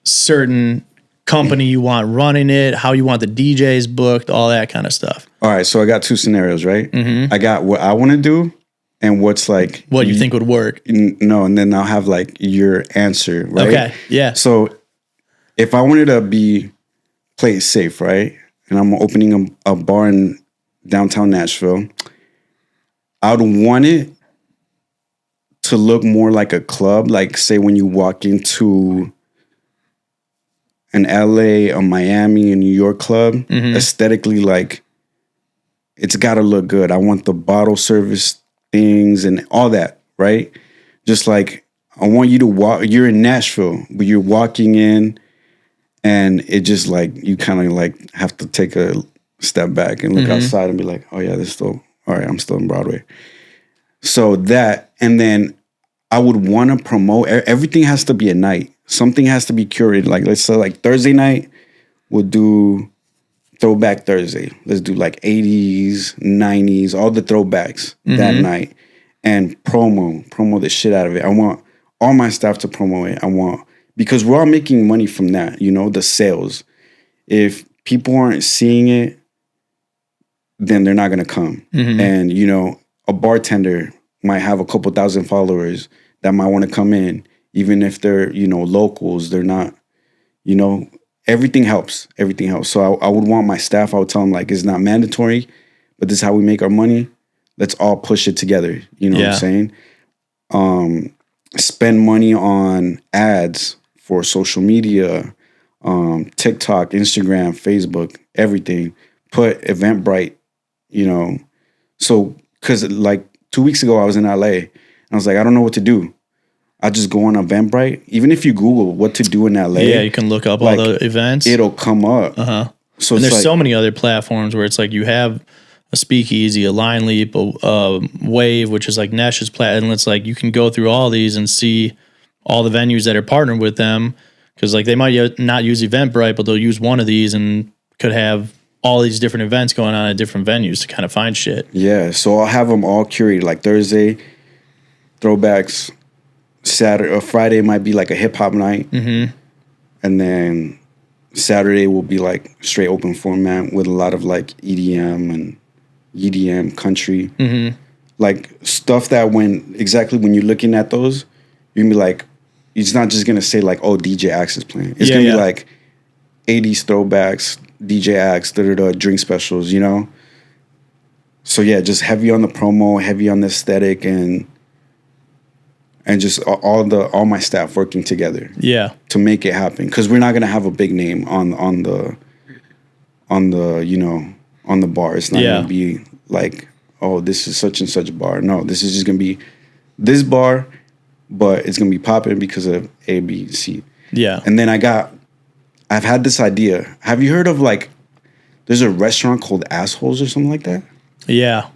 certain company you want running it, how you want the DJs booked, all that kind of stuff. All right, so I got two scenarios, right? Mm-hmm. I got what I want to do and what's like... What you think would work. No, and then I'll have like your answer, right? Okay, yeah. So if I wanted to play it safe, right? And I'm opening a bar in downtown Nashville, I would want it to look more like a club. Like, say, when you walk into an LA, a Miami, a New York club, aesthetically, like, it's got to look good. I want the bottle service things and all that, right? Just like, I want you to walk, you're in Nashville, but you're walking in, and it just like, you kind of like have to take a step back and look outside and be like, oh yeah, this still, all right, I'm still in Broadway. So that, and then I would want to promote, everything has to be at night. Something has to be curated. Like, let's say like Thursday night, we'll do Throwback Thursday. Let's do like 80s, 90s, all the throwbacks that night. And promo the shit out of it. I want all my staff to promo it. Because we're all making money from that, the sales. If people aren't seeing it, then they're not going to come. And, a bartender might have a couple thousand followers that might want to come in, even if they're, locals. They're not, everything helps. Everything helps. So I would want my staff, I would tell them, like, it's not mandatory, but this is how we make our money. Let's all push it together. You know what I'm saying? Spend money on ads for social media, TikTok, Instagram, Facebook, everything. Put Eventbrite, So, because like 2 weeks ago, I was in LA, and I was like, I don't know what to do. I just go on Eventbrite. Even if you Google what to do in LA. Yeah, you can look up like, all the events. It'll come up. So and there's so many other platforms where it's like you have a Speakeasy, a Line Leap, a Wave, which is like Nash's platform. And it's like you can go through all these and see all the venues that are partnered with them. Because like they might not use Eventbrite, but they'll use one of these and could have all these different events going on at different venues to kind of find shit. Yeah, so I'll have them all curated. Like Thursday, throwbacks. Saturday or Friday might be like a hip hop night. And then Saturday will be like straight open format with a lot of like EDM and EDM country. Mm-hmm. Like stuff that when you're looking at those, you're gonna be like, it's not just gonna say like, oh, DJ Ax is playing. It's gonna be like 80s throwbacks, DJ Ax, drink specials, you know? So yeah, just heavy on the promo, heavy on the aesthetic, and just all my staff working together. Yeah. To make it happen. Because we're not gonna have a big name on the you know, on the bar. It's not gonna be like, oh, this is such and such bar. No, this is just gonna be this bar, but it's gonna be popping because of A, B, C. Yeah. And then I've had this idea. Have you heard of like, there's a restaurant called Assholes or something like that? Yeah.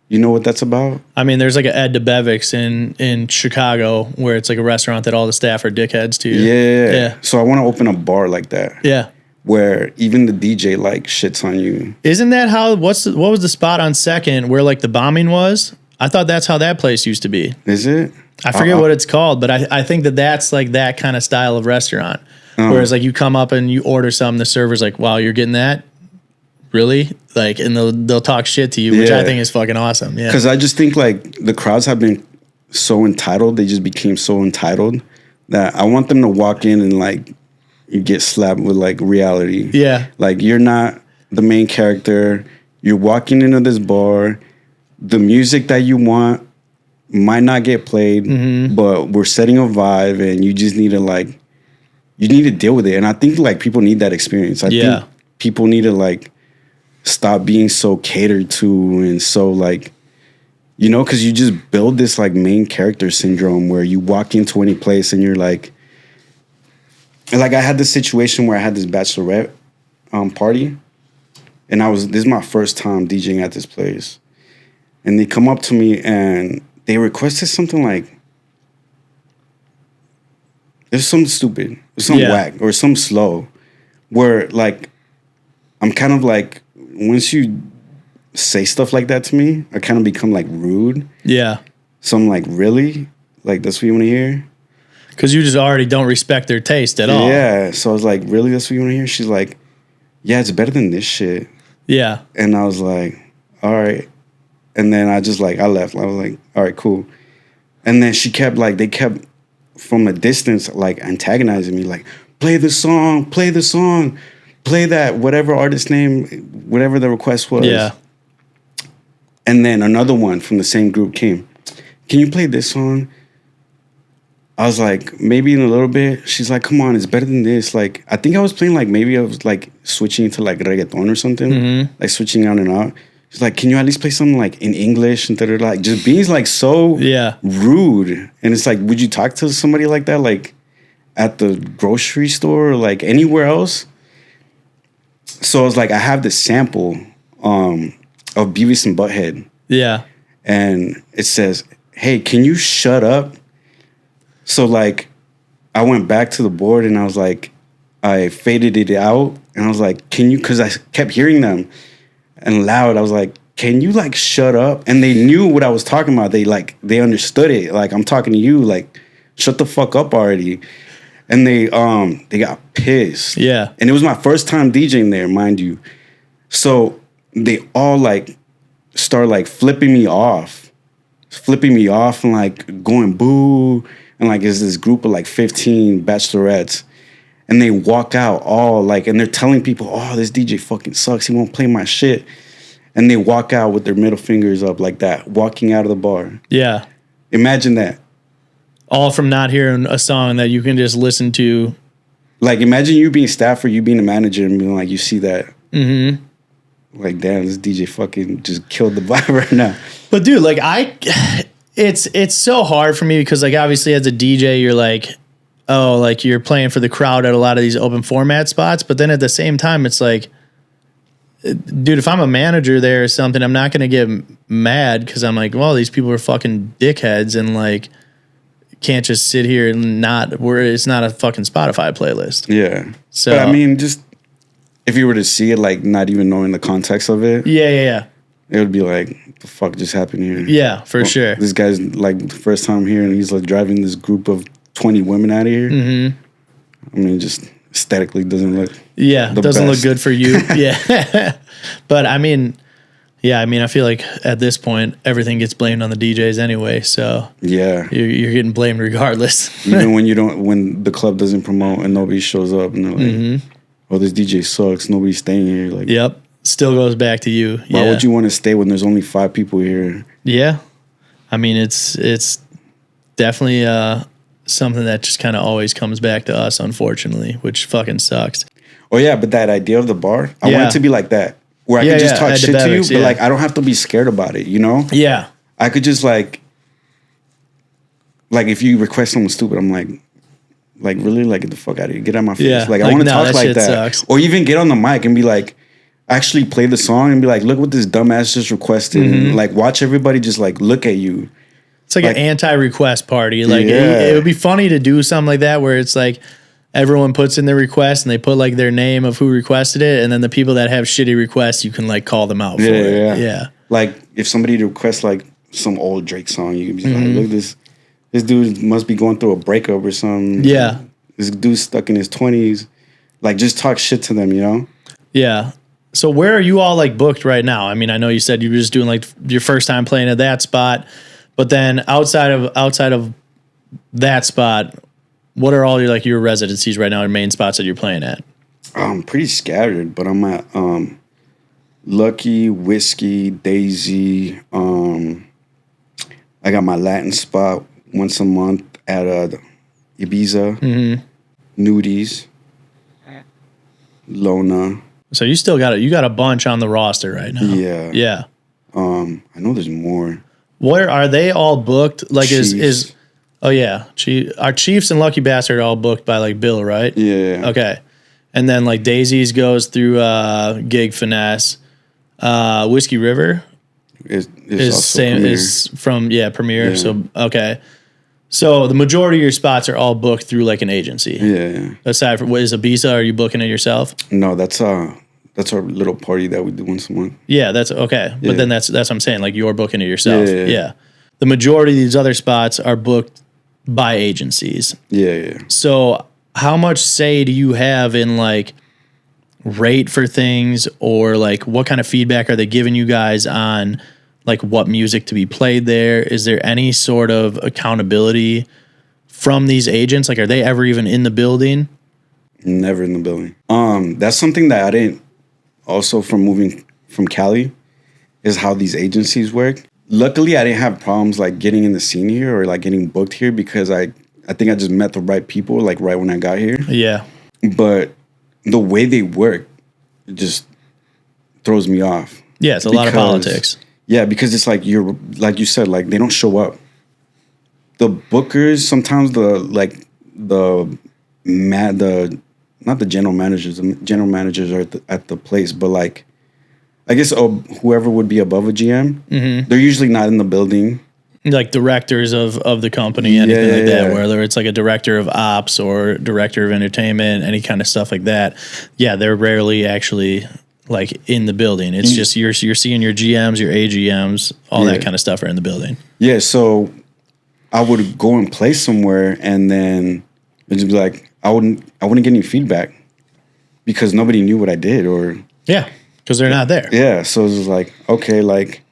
You know what that's about? I mean, there's like an Ed DeBevick's in Chicago where it's like a restaurant that all the staff are dickheads to. Yeah. So I want to open a bar like that. Yeah. Where even the DJ like shits on you. Isn't that how? What was the spot on Second where like the bombing was? I thought that's how that place used to be. Is it? I forget what it's called, but I think that's like that kind of style of restaurant. Whereas like you come up and you order something, the server's like, "Wow, you're getting that? Really?" Like, and they'll talk shit to you, which I think is fucking awesome. Yeah. Because I just think like the crowds have been so entitled. They just became so entitled that I want them to walk in and like, you get slapped with like reality. Yeah. Like you're not the main character. You're walking into this bar. The music that you want might not get played, but we're setting a vibe and you just need to you need to deal with it. And I think like people need that experience. I think people need to like stop being so catered to and so like, you know, because you just build this like main character syndrome where you walk into any place and you're like, and like I had this situation where I had this bachelorette party, and this is my first time DJing at this place, and they come up to me and they requested something like, there's something stupid, or something whack, or something slow, where like I'm kind of like, once you say stuff like that to me, I kind of become like rude. Yeah. So I'm like, really? Like that's what you want to hear? Because you just already don't respect their taste at all. Yeah. So I was like, really? That's what you want to hear? She's like, yeah, it's better than this shit. Yeah. And I was like, all right. And then I left. I was like, all right, cool. And then they kept from a distance, like antagonizing me, like, play the song, play that, whatever artist name, whatever the request was. Yeah. And then another one from the same group came. Can you play this song? I was like, maybe in a little bit. She's like, come on, it's better than this. Like, I think I was playing like, maybe I was like switching to like reggaeton or something, like switching on and out. She's like, can you at least play something like in English? And like just being like so rude. And it's like, would you talk to somebody like that, like at the grocery store or like anywhere else? So I was like, I have this sample of Beavis and Butthead. Yeah. And it says, hey, can you shut up? So, like, I went back to the board and I was like, I faded it out. And I was like, can you, because I kept hearing them and loud. I was like, can you, like, shut up? And they knew what I was talking about. They understood it. Like, I'm talking to you. Like, shut the fuck up already. And they got pissed. Yeah. And it was my first time DJing there, mind you. So they all, like, start, like, flipping me off and, like, going boo. And, like, it's this group of, like, 15 bachelorettes. And they walk out all, like, and they're telling people, oh, this DJ fucking sucks. He won't play my shit. And they walk out with their middle fingers up like that, walking out of the bar. Yeah. Imagine that. All from not hearing a song that you can just listen to. Like, imagine you being staff or you being a manager and being like, you see that. Mm-hmm. Like, damn, this DJ fucking just killed the vibe right now. But, dude, like, it's so hard for me because, like, obviously as a DJ, you're like, oh, like, you're playing for the crowd at a lot of these open format spots. But then at the same time, it's like, dude, if I'm a manager there or something, I'm not going to get mad because I'm like, well, these people are fucking dickheads and, like, can't just sit here and it's not a fucking Spotify playlist. Yeah. So, but I mean, just if you were to see it, like, not even knowing the context of it. Yeah. It would be like, what the fuck just happened here? Yeah, for sure. This guy's, like, the first time here and he's, like, driving this group of 20 women out of here. Mm-hmm. I mean, just aesthetically doesn't look. Yeah, the doesn't best. look good for you. Yeah. But I mean, I feel like at this point, everything gets blamed on the DJs anyway. So Yeah. you're getting blamed regardless. Even when the club doesn't promote and nobody shows up and they're like, oh, this DJ sucks. Nobody's staying here. Like, Yep. Still goes back to you. why would you want to stay when there's only 5 people here? Yeah. I mean, it's definitely something that just kind of always comes back to us, unfortunately, which fucking sucks. Oh, yeah, but that idea of the bar, I want it to be like that. Where I could just talk shit to you, but like I don't have to be scared about it, you know? Yeah. I could just like if you request something stupid, I'm like really? Like, get the fuck out of here. Get out of my face. Yeah. Like I want to talk like that. Sucks. Or even get on the mic and be like, actually play the song and be like, look what this dumbass just requested. And like watch everybody just like look at you. It's like an anti-request party. Like it would be funny to do something like that where it's like everyone puts in their request and they put like their name of who requested it, and then the people that have shitty requests, you can like call them out for it. Yeah. Like if somebody requests like some old Drake song, you can be like, look, this dude must be going through a breakup or something. Yeah. This dude's stuck in his 20s. Like just talk shit to them, you know? Yeah. So where are you all like booked right now? I mean, I know you said you were just doing like your first time playing at that spot, but then outside of that spot, what are all your residencies right now, or main spots that you're playing at? I'm pretty scattered, but I'm at Lucky, Whiskey, Daisy. I got my Latin spot once a month at Ibiza, Nudies, Lona. So you still got a bunch on the roster right now. Yeah. Yeah. I know there's more. Where are they all booked? Like Chiefs. Oh yeah, our Chiefs and Lucky Bastard are all booked by like Bill, right? Yeah. Okay, and then like Daisy's goes through Gig Finesse, Whiskey River is same Premier. is from Premier. Yeah. So okay, so the majority of your spots are all booked through like an agency. Yeah. Aside from what is Ibiza? Are you booking it yourself? No, that's our little party that we do once a month. Yeah, that's okay. Yeah. But then that's what I'm saying. Like you're booking it yourself. Yeah. The majority of these other spots are booked by agencies. Yeah. So how much say do you have in like rate for things, or like what kind of feedback are they giving you guys on like what music to be played there? Is there any sort of accountability from these agents? Like, are they ever even in the building? Never in the building. That's something that I didn't also from moving from Cali is how these agencies work. Luckily, I didn't have problems like getting in the scene here or like getting booked here because I think I just met the right people like right when I got here. Yeah. But the way they work just throws me off. Yeah, it's a lot of politics. Yeah, because it's like like you said, like they don't show up. The bookers sometimes not the general managers. The general managers are at the place, but like I guess whoever would be above a GM, they're usually not in the building. Like directors of the company, anything like that, whether it's like a director of ops or director of entertainment, any kind of stuff like that. Yeah, they're rarely actually like in the building. It's just you're seeing your GMs, your AGMs, all that kind of stuff are in the building. Yeah, so I would go and play somewhere, and then it'd just be like I wouldn't get any feedback because nobody knew what I did, or because they're not there. Yeah, so it was like okay, like.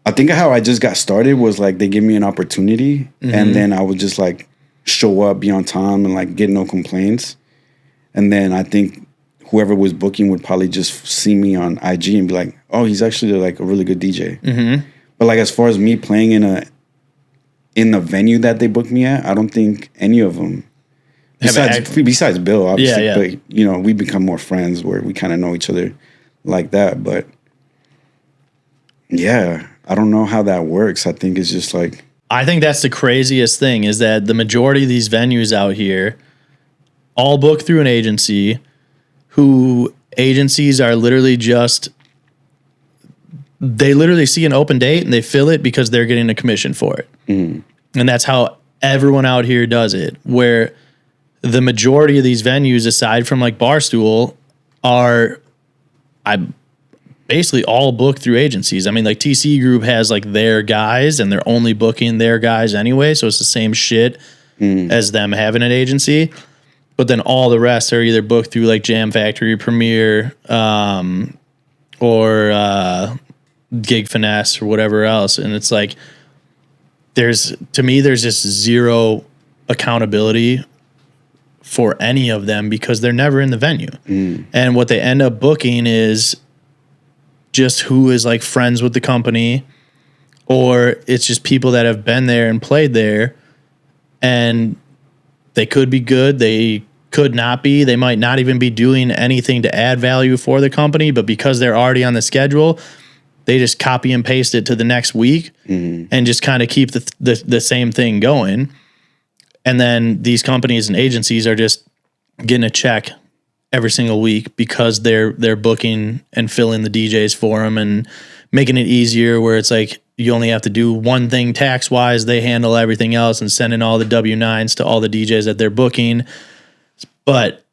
I think how I just got started was like they give me an opportunity and then I would just like show up, be on time and like get no complaints. And then I think whoever was booking would probably just see me on IG and be like, oh, he's actually like a really good DJ. But like as far as me playing in the venue that they booked me at, I don't think any of them, besides Bill, obviously, but you know, we become more friends where we kind of know each other like that. But yeah, I don't know how that works. I think it's just like... I think that's the craziest thing is that the majority of these venues out here all book through an agency who agencies are literally just... They literally see an open date and they fill it because they're getting a commission for it. And that's how everyone out here does it, where the majority of these venues, aside from like Barstool, are... basically all booked through agencies. I mean, like TC Group has like their guys and they're only booking their guys anyway. So it's the same shit as them having an agency. but then all the rest are either booked through like Jam Factory, Premiere, or Gig Finesse or whatever else. And it's like, there's just zero accountability for any of them because they're never in the venue. And what they end up booking is just who is like friends with the company, or it's just people that have been there and played there, and they could be good, they could not be, they might not even be doing anything to add value for the company, but because they're already on the schedule, they just copy and paste it to the next week and just kind of keep the same thing going. And then these companies and agencies are just getting a check every single week because they're booking and filling the DJs for them and making it easier, where it's like you only have to do one thing tax wise, they handle everything else and sending all the W-9s to all the DJs that they're booking. But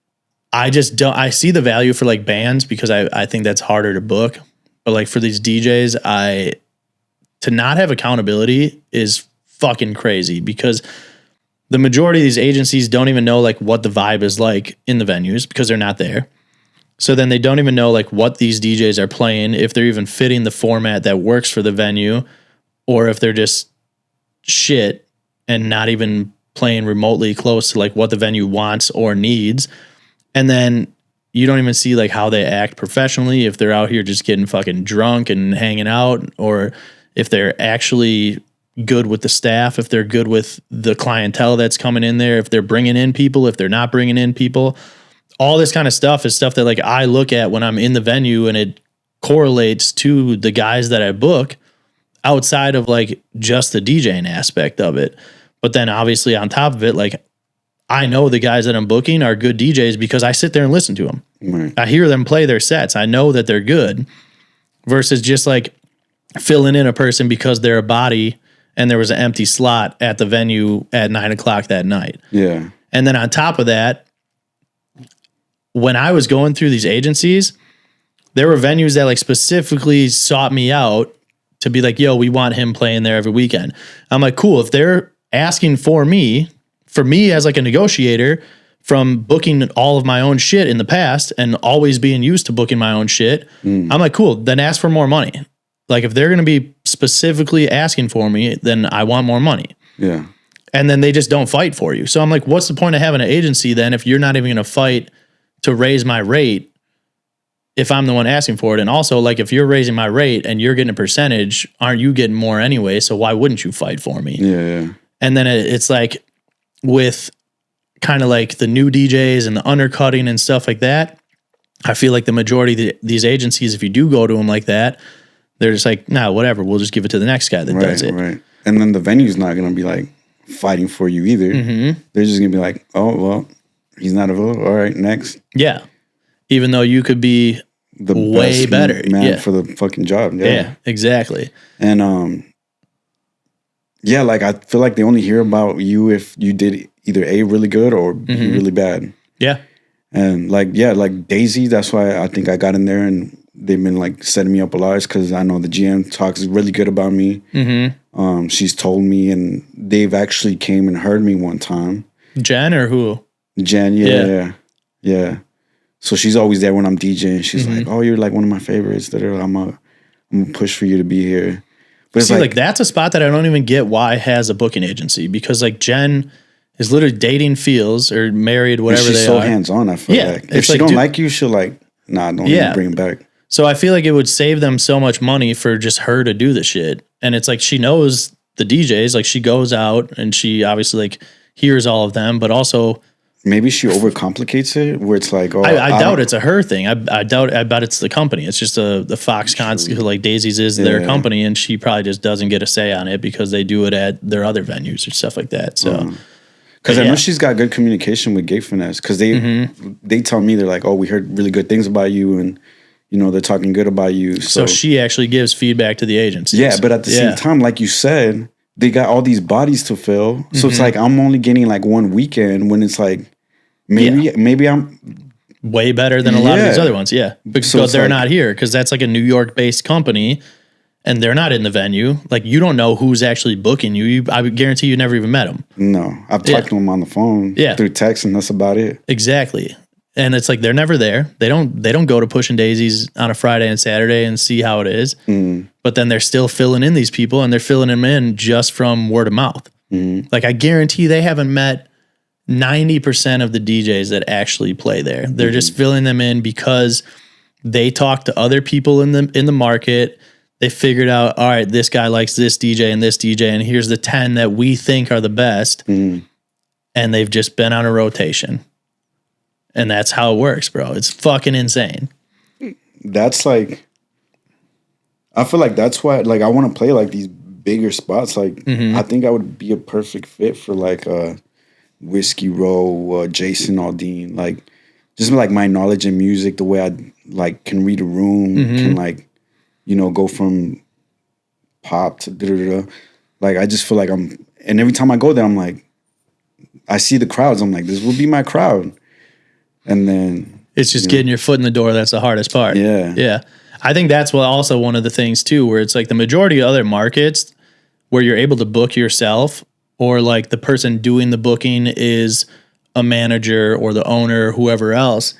I just don't, I see the value for like bands because I think that's harder to book. But like for these DJs, to not have accountability is fucking crazy, because the majority of these agencies don't even know like what the vibe is like in the venues because they're not there. So then they don't even know like what these DJs are playing, if they're even fitting the format that works for the venue, or if they're just shit and not even playing remotely close to like what the venue wants or needs. And then you don't even see like how they act professionally, if they're out here just getting fucking drunk and hanging out, or if they're actually good with the staff, if they're good with the clientele that's coming in there, if they're bringing in people, if they're not bringing in people. All this kind of stuff is stuff that like I look at when I'm in the venue, and it correlates to the guys that I book outside of like just the DJing aspect of it. But then obviously on top of it, like I know the guys that I'm booking are good DJs because I sit there and listen to them. Right. I hear them play their sets. I know that they're good, versus just like filling in a person because they're a body and there was an empty slot at the venue at 9:00 that night. Yeah. And then on top of that, when I was going through these agencies, there were venues that like specifically sought me out to be like, yo, we want him playing there every weekend. I'm like, cool. If they're asking for me as like a negotiator from booking all of my own shit in the past and always being used to booking my own shit, I'm like, cool, then ask for more money. Like if they're going to be specifically asking for me, then I want more money. Yeah. And then they just don't fight for you. So I'm like, what's the point of having an agency then if you're not even going to fight to raise my rate if I'm the one asking for it? And also, like, if you're raising my rate and you're getting a percentage, aren't you getting more anyway? So why wouldn't you fight for me? Yeah. And then it's like with kind of like the new DJs and the undercutting and stuff like that, I feel like the majority of these agencies, if you do go to them like that, they're just like, nah, whatever, we'll just give it to the next guy that does it. Right. And then the venue's not going to be like fighting for you either. They're just going to be like, oh, well, he's not available. All right, next. Yeah. Even though you could be the way best better man for the fucking job. Yeah, exactly. And yeah, like I feel like they only hear about you if you did either A, really good, or B, really bad. Yeah. And like, yeah, like Daisy, that's why I think I got in there, and they've been like setting me up a lot, because I know the GM talks really good about me. She's told me, and they've actually came and heard me one time. Jen or who? Jen, yeah. So she's always there when I'm DJing. She's like, "Oh, you're like one of my favorites. I'm gonna push for you to be here." But see, like that's a spot that I don't even get why has a booking agency, because like Jen is literally dating Fields or married, whatever they are. She's so hands on. I feel like if she don't like you, she'll like, nah, don't even bring him back. So I feel like it would save them so much money for just her to do the shit. And it's like she knows the DJs, like she goes out and she obviously like hears all of them, but also maybe she overcomplicates it, where it's like, oh, I doubt it's a her thing. I bet it's the company. It's just the Fox concept, like Daisy's is their company, and she probably just doesn't get a say on it because they do it at their other venues or stuff like that. So, because I know she's got good communication with Gig Finesse, because they tell me, they're like, oh, we heard really good things about you, and you know they're talking good about you. So she actually gives feedback to the agencies. Yeah, but at the same time, like you said, they got all these bodies to fill. So it's like I'm only getting like one weekend, when it's like maybe I'm way better than a lot of these other ones. Yeah, because they're like, not here, because that's like a New York based company, and they're not in the venue. Like, you don't know who's actually booking you. I would guarantee you never even met them. No, I've talked to them on the phone through text, and that's about it. Exactly. And it's like they're never there. They don't go to Pushing Daisies on a Friday and Saturday and see how it is. But then they're still filling in these people, and they're filling them in just from word of mouth. Like, I guarantee they haven't met 90% of the DJs that actually play there. They're just filling them in because they talk to other people in the market. They figured out, all right, this guy likes this DJ, and here's the 10 that we think are the best. And they've just been on a rotation. And that's how it works, bro. It's fucking insane. That's like, I feel like that's why, like, I want to play like these bigger spots. Like, I think I would be a perfect fit for like Whiskey Row, Jason Aldean. Like, just like my knowledge in music, the way I like can read a room, can like, you know, go from pop to da-da-da. Like, I just feel like and every time I go there, I'm like, I see the crowds. I'm like, this will be my crowd. And then it's just getting your foot in the door. That's the hardest part. Yeah. I think that's also one of the things too, where it's like the majority of other markets where you're able to book yourself, or like the person doing the booking is a manager or the owner, or whoever else,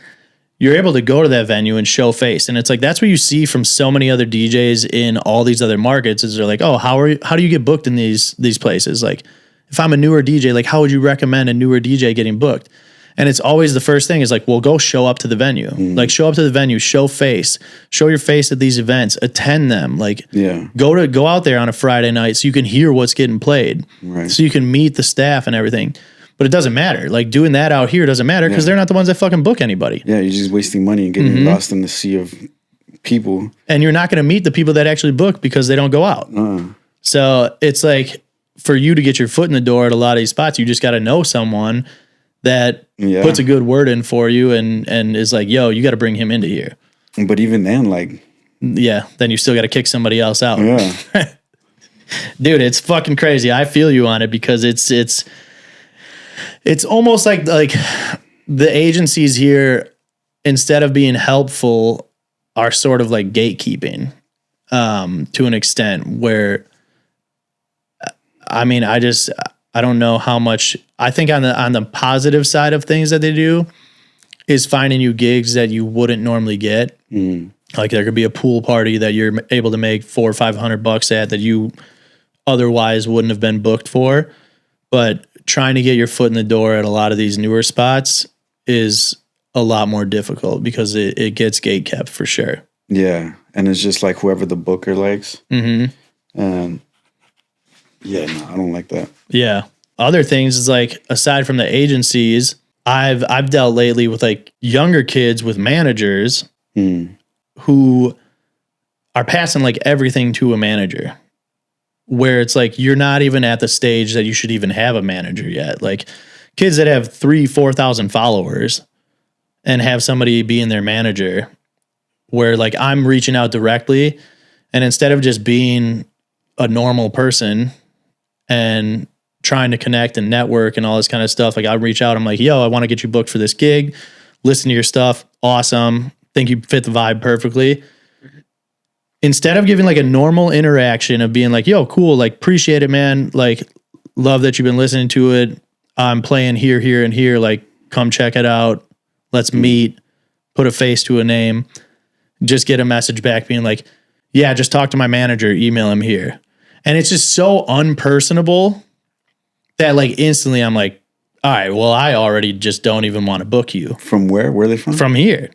you're able to go to that venue and show face. And it's like, that's what you see from so many other DJs in all these other markets is they're like, oh, how do you get booked in these places? Like, if I'm a newer DJ, like, how would you recommend a newer DJ getting booked? And it's always the first thing is like, well, go show up to the venue. Like, show up to the venue, show face, show your face at these events, attend them. Like, go out there on a Friday night so you can hear what's getting played, so you can meet the staff and everything. But it doesn't matter. Like, doing that out here doesn't matter because they're not the ones that fucking book anybody. Yeah, you're just wasting money and getting lost in the sea of people. And you're not going to meet the people that actually book because they don't go out. So it's like, for you to get your foot in the door at a lot of these spots, you just got to know someone that puts a good word in for you and is like, yo, you got to bring him into here. But even then, like... Yeah, then you still got to kick somebody else out. Yeah. Dude, it's fucking crazy. I feel you on it because it's almost like the agencies here, instead of being helpful, are sort of like gatekeeping to an extent where, I mean, I don't know how much. I think on the positive side of things that they do is finding you gigs that you wouldn't normally get. Like, there could be a pool party that you're able to make $400 or $500 at that you otherwise wouldn't have been booked for. But trying to get your foot in the door at a lot of these newer spots is a lot more difficult because it gets gatekept for sure. Yeah, and it's just like whoever the booker likes. And yeah, no, I don't like that. Yeah. Other things is like, aside from the agencies, I've dealt lately with like younger kids with managers who are passing like everything to a manager, where it's like, you're not even at the stage that you should even have a manager yet. Like, kids that have 3,000-4,000 followers and have somebody being their manager, where like I'm reaching out directly, and instead of just being a normal person and trying to connect and network and all this kind of stuff, like I reach out, I'm like, yo, I want to get you booked for this gig. Listen to your stuff. Awesome. Think you fit the vibe perfectly. Instead of giving like a normal interaction of being like, yo, cool, like, appreciate it, man. Like, love that you've been listening to it. I'm playing here, here, and here. Like, come check it out. Let's meet, put a face to a name. Just get a message back being like, yeah, just talk to my manager, email him here. And it's just so unpersonable that like instantly I'm like, all right, well, I already just don't even want to book you. From where? Where are they from? From here.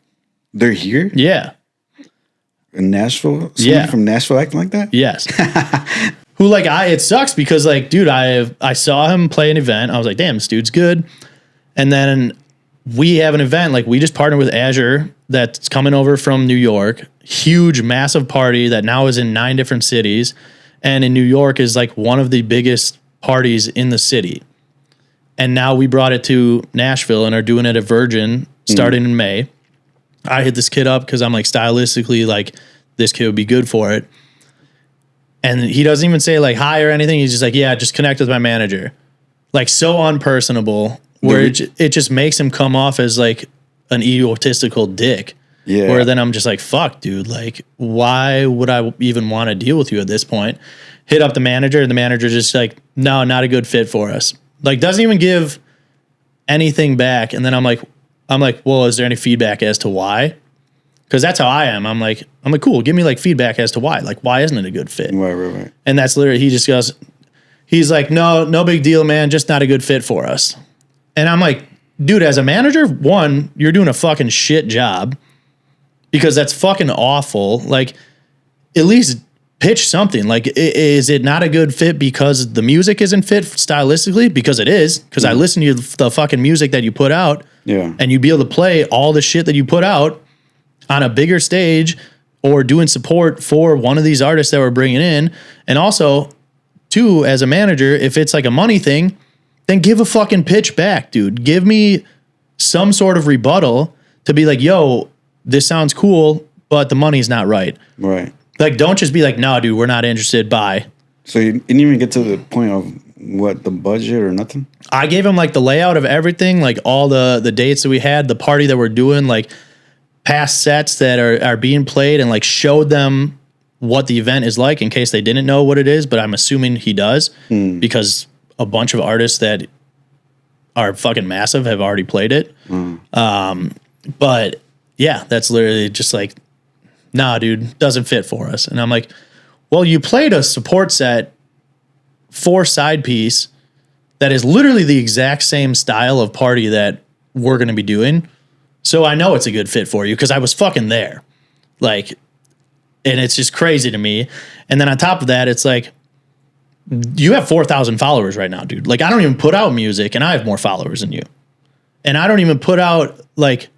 They're here? Yeah. In Nashville? Yeah. From Nashville acting like that? Yes. Who like, it sucks because like, dude, I saw him play an event. I was like, damn, this dude's good. And then we have an event, like we just partnered with Azure that's coming over from New York. Huge, massive party that now is in 9 different cities. And in New York is like one of the biggest parties in the city. And now we brought it to Nashville and are doing it at Virgin starting in May. I hit this kid up because I'm like, stylistically, like, this kid would be good for it. And he doesn't even say like hi or anything. He's just like, yeah, just connect with my manager. Like, so unpersonable, where it just makes him come off as like an egotistical dick. Yeah. Where then I'm just like, fuck, dude. Like, why would I even want to deal with you at this point? Hit up the manager, and the manager just like, no, not a good fit for us. Like, doesn't even give anything back. And then I'm like, well, is there any feedback as to why? Because that's how I am. I'm like, cool. Give me like feedback as to why. Like, why isn't it a good fit? Right. And that's literally, he just goes, he's like, no big deal, man. Just not a good fit for us. And I'm like, dude, as a manager, one, you're doing a fucking shit job because that's fucking awful. Like, at least pitch something. Like, is it not a good fit because the music isn't fit stylistically? Because it is. Because I listen to the fucking music that you put out. Yeah. And you'd be able to play all the shit that you put out on a bigger stage or doing support for one of these artists that we're bringing in. And also, too, as a manager, if it's like a money thing, then give a fucking pitch back, dude. Give me some sort of rebuttal to be like, yo, this sounds cool, but the money's not right. Right. Like, don't just be like, no, dude, we're not interested, bye. So you didn't even get to the point of what, the budget or nothing? I gave him like the layout of everything, like all the dates that we had, the party that we're doing, like past sets that are being played, and like showed them what the event is like in case they didn't know what it is, but I'm assuming he does because a bunch of artists that are fucking massive have already played it. But yeah, that's literally just like, nah, dude, doesn't fit for us. And I'm like, well, you played a support set for side piece that is literally the exact same style of party that we're going to be doing. So I know it's a good fit for you because I was fucking there. Like, and it's just crazy to me. And then on top of that, it's like, you have 4,000 followers right now, dude. Like, I don't even put out music and I have more followers than you. And I don't even put out like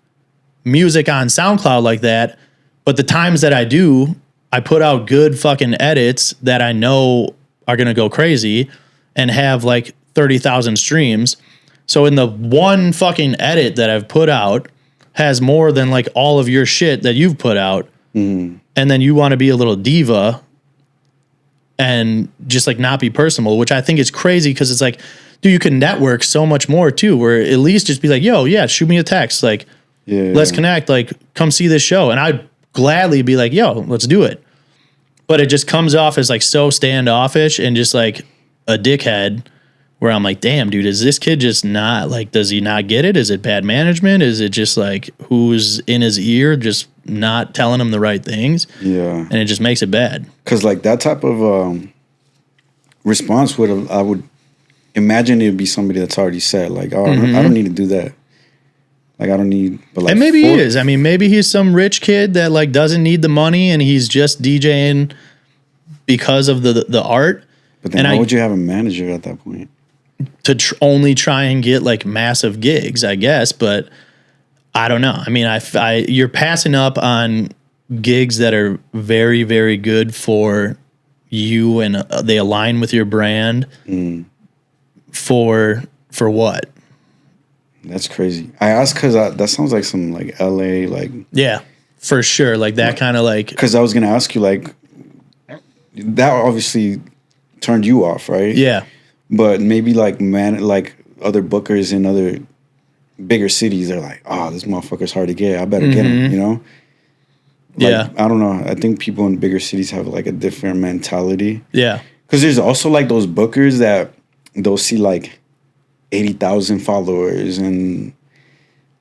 music on SoundCloud like that. But the times that I do, I put out good fucking edits that I know are going to go crazy and have like 30,000 streams. So in the one fucking edit that I've put out has more than like all of your shit that you've put out. And then you want to be a little diva and just like not be personable, which I think is crazy because it's like, dude, you can network so much more too, where at least just be like, yo, yeah, shoot me a text. Like, let's connect. Like, come see this show. And I'd gladly be like, yo, let's do it. But it just comes off as like so standoffish and just like a dickhead where I'm like, damn, dude, is this kid just not like, does he not get it? Is it bad management? Is it just like who's in his ear just not telling him the right things? Yeah. And it just makes it bad. Because like that type of response I would imagine it would be somebody that's already said like, oh, I don't need to do that. Like, I don't need, but like, and maybe he is. I mean, maybe he's some rich kid that like doesn't need the money and he's just DJing because of the art. But then why would you have a manager at that point? To only try and get like massive gigs, I guess. But I don't know. I mean, you're passing up on gigs that are very, very good for you and they align with your brand for what? That's crazy. I asked because that sounds like some like LA like. Yeah, for sure. Like that kind of like. Because I was gonna ask you like, that obviously turned you off, right? Yeah. But maybe like other bookers in other bigger cities, they're like, oh, this motherfucker's hard to get. I better get him. You know. Like, yeah. I don't know. I think people in bigger cities have like a different mentality. Yeah. Because there's also like those bookers that they'll see like 80,000 followers and,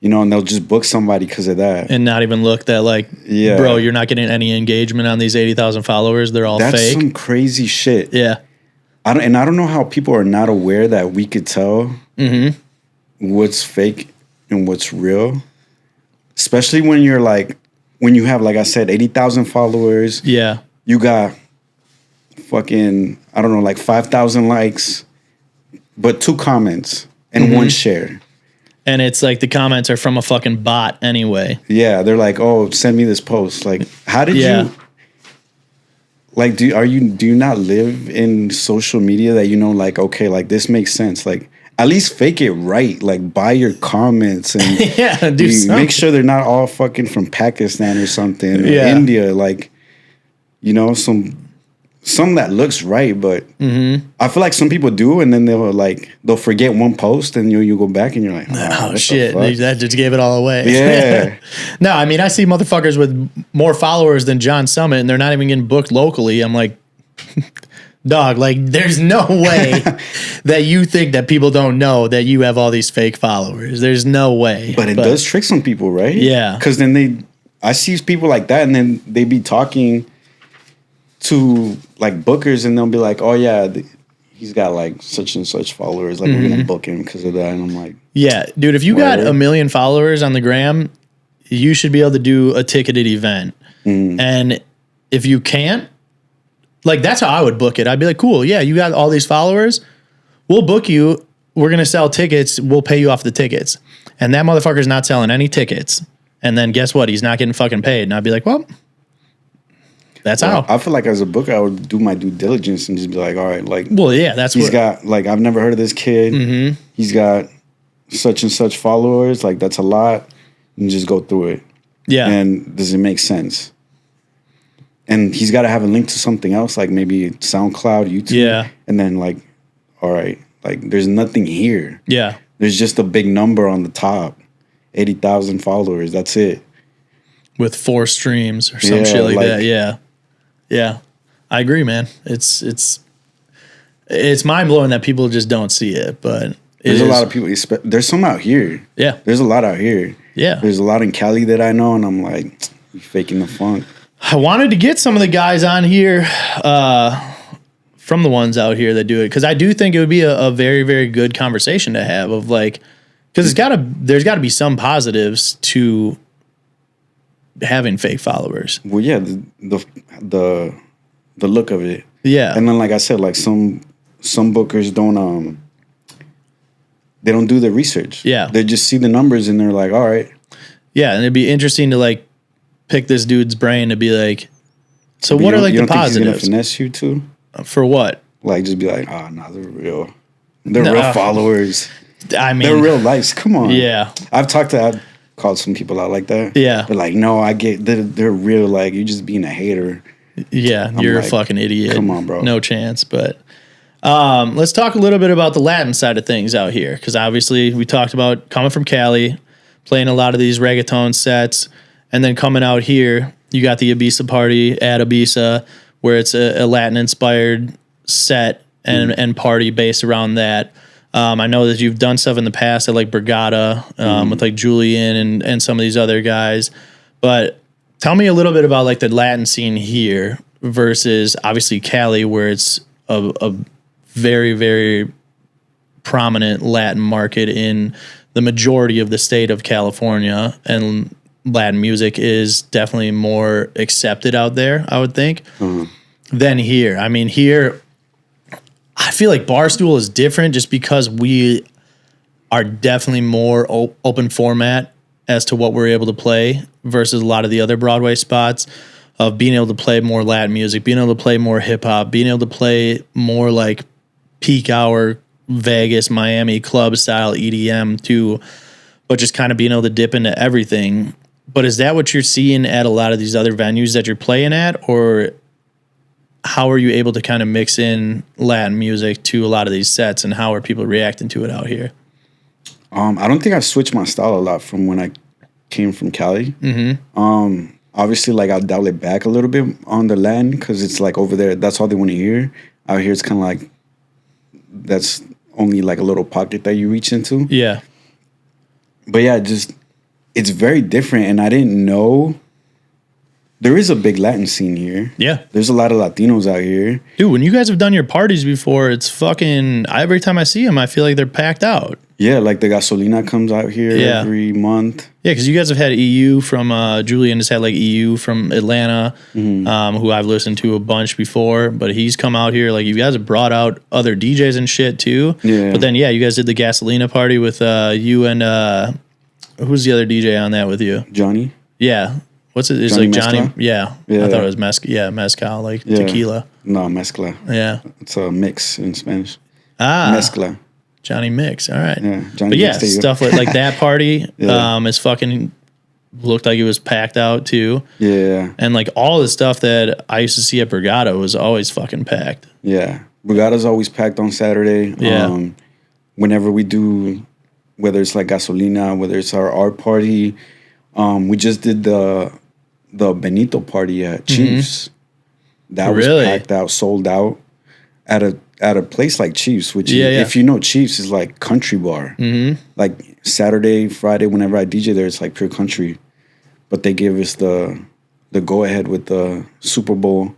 you know, and they'll just book somebody because of that. And not even look that like, bro, you're not getting any engagement on these 80,000 followers. They're all fake. That's some crazy shit. Yeah. I don't know how people are not aware that we could tell what's fake and what's real. Especially when you're like, when you have, like I said, 80,000 followers. Yeah. You got fucking, I don't know, like 5,000 likes, but 2 comments and 1 share. And it's like the comments are from a fucking bot anyway. Yeah. They're like, oh, send me this post. Like, how did you, like, do you not live in social media that you know, like, okay, like this makes sense. Like, at least fake it right. Like, buy your comments and do something. Make sure they're not all fucking from Pakistan or something or India. Like, you know, some some that looks right, but I feel like some people do, and then they'll forget one post, and you go back and you're like, oh shit, that just gave it all away. Yeah. No, I mean, I see motherfuckers with more followers than John Summit, and they're not even getting booked locally. I'm like, dog, like, there's no way that you think that people don't know that you have all these fake followers. There's no way. But it does trick some people, right? Yeah. Because then I see people like that, and then they be talking to like bookers, and they'll be like, oh yeah, he's got like such and such followers, like we're gonna book him because of that. And I'm like, yeah, dude, if you got 1 million followers on the gram, you should be able to do a ticketed event. And if you can't, like, that's how I would book it. I'd be like, cool, yeah, you got all these followers, we'll book you, we're gonna sell tickets, we'll pay you off the tickets. And that motherfucker's not selling any tickets, and then guess what, he's not getting fucking paid. And I'd be like, well, that's how. I feel like as a booker, I would do my due diligence and just be like, all right, like, well, yeah, that's he's got, like, I've never heard of this kid. He's got such and such followers. Like, that's a lot. And just go through it. Yeah. And does it make sense? And he's got to have a link to something else, like maybe SoundCloud, YouTube. Yeah. And then, like, all right, like, there's nothing here. Yeah. There's just a big number on the top, 80,000 followers. That's it. With 4 streams or some shit like that. Yeah. Yeah, I agree, man. It's mind blowing that people just don't see it, but there's a lot of people. There's some out here. Yeah, there's a lot out here. Yeah, there's a lot in Cali that I know, and I'm like, you faking the funk. I wanted to get some of the guys on here from the ones out here that do it, because I do think it would be a very, very good conversation to have of like, because there's got to be some positives to having fake followers. Well, yeah, the look of it. Yeah. And then, like I said, like some bookers don't they don't do the research. Yeah. They just see the numbers and they're like, all right. Yeah, and it'd be interesting to like pick this dude's brain to be like, so what are like the positives? Think he's gonna finesse you too? For what? Like, just be like, nah, they're real. They're real followers. I mean, they're real likes. Come on. Yeah. I've called some people out like that. Yeah. They're like, no, I get they're real, like, you're just being a hater. Yeah, you're like, a fucking idiot. Come on, bro. No chance. But let's talk a little bit about the Latin side of things out here, because obviously we talked about coming from Cali, playing a lot of these reggaeton sets, and then coming out here, you got the Ibiza party at Ibiza, where it's a Latin-inspired set and party based around that. I know that you've done stuff in the past at like Brigada with like Julian and some of these other guys. But tell me a little bit about like the Latin scene here versus obviously Cali, where it's a very, very prominent Latin market in the majority of the state of California. And Latin music is definitely more accepted out there, I would think, than here. I mean, here, I feel like Barstool is different just because we are definitely more open format as to what we're able to play versus a lot of the other Broadway spots of being able to play more Latin music, being able to play more hip hop, being able to play more like peak hour Vegas, Miami club style EDM too, but just kind of being able to dip into everything. But is that what you're seeing at a lot of these other venues that you're playing at, or how are you able to kind of mix in Latin music to a lot of these sets, and how are people reacting to it out here? I don't think I've switched my style a lot from when I came from Cali. Obviously, like, I'll dial it back a little bit on the Latin because it's like over there, that's all they want to hear. Out here, it's kind of like that's only like a little pocket that you reach into. Yeah. But yeah, just it's very different, and I didn't know. There is a big Latin scene here. Yeah. There's a lot of Latinos out here. Dude, when you guys have done your parties before, it's fucking, every time I see them, I feel like they're packed out. Yeah, like the Gasolina comes out here every month. Yeah, because you guys have had EU from, Julian has had like EU from Atlanta, who I've listened to a bunch before, but he's come out here. Like, you guys have brought out other DJs and shit too. Yeah. But then, yeah, you guys did the Gasolina party with you and, who's the other DJ on that with you? Johnny. Yeah. What's it? It's Johnny like Johnny. Mezcla? Yeah. I thought it was mezcal, like tequila. No, mezcla. Yeah. It's a mix in Spanish. Mezcla. Johnny Mix. All right. Yeah. Johnny but yeah, Mix stuff like that party is fucking looked like it was packed out too. Yeah. And like all the stuff that I used to see at Brigada was always fucking packed. Yeah. Brigada's always packed on Saturday. Yeah. Whenever we do, whether it's like Gasolina, whether it's our art party, we just did the Benito party at Chiefs. That was packed out, sold out at a place like Chiefs, which if you know Chiefs is like country bar. Like Saturday, Friday, whenever I DJ there, it's like pure country. But they gave us the go ahead with the Super Bowl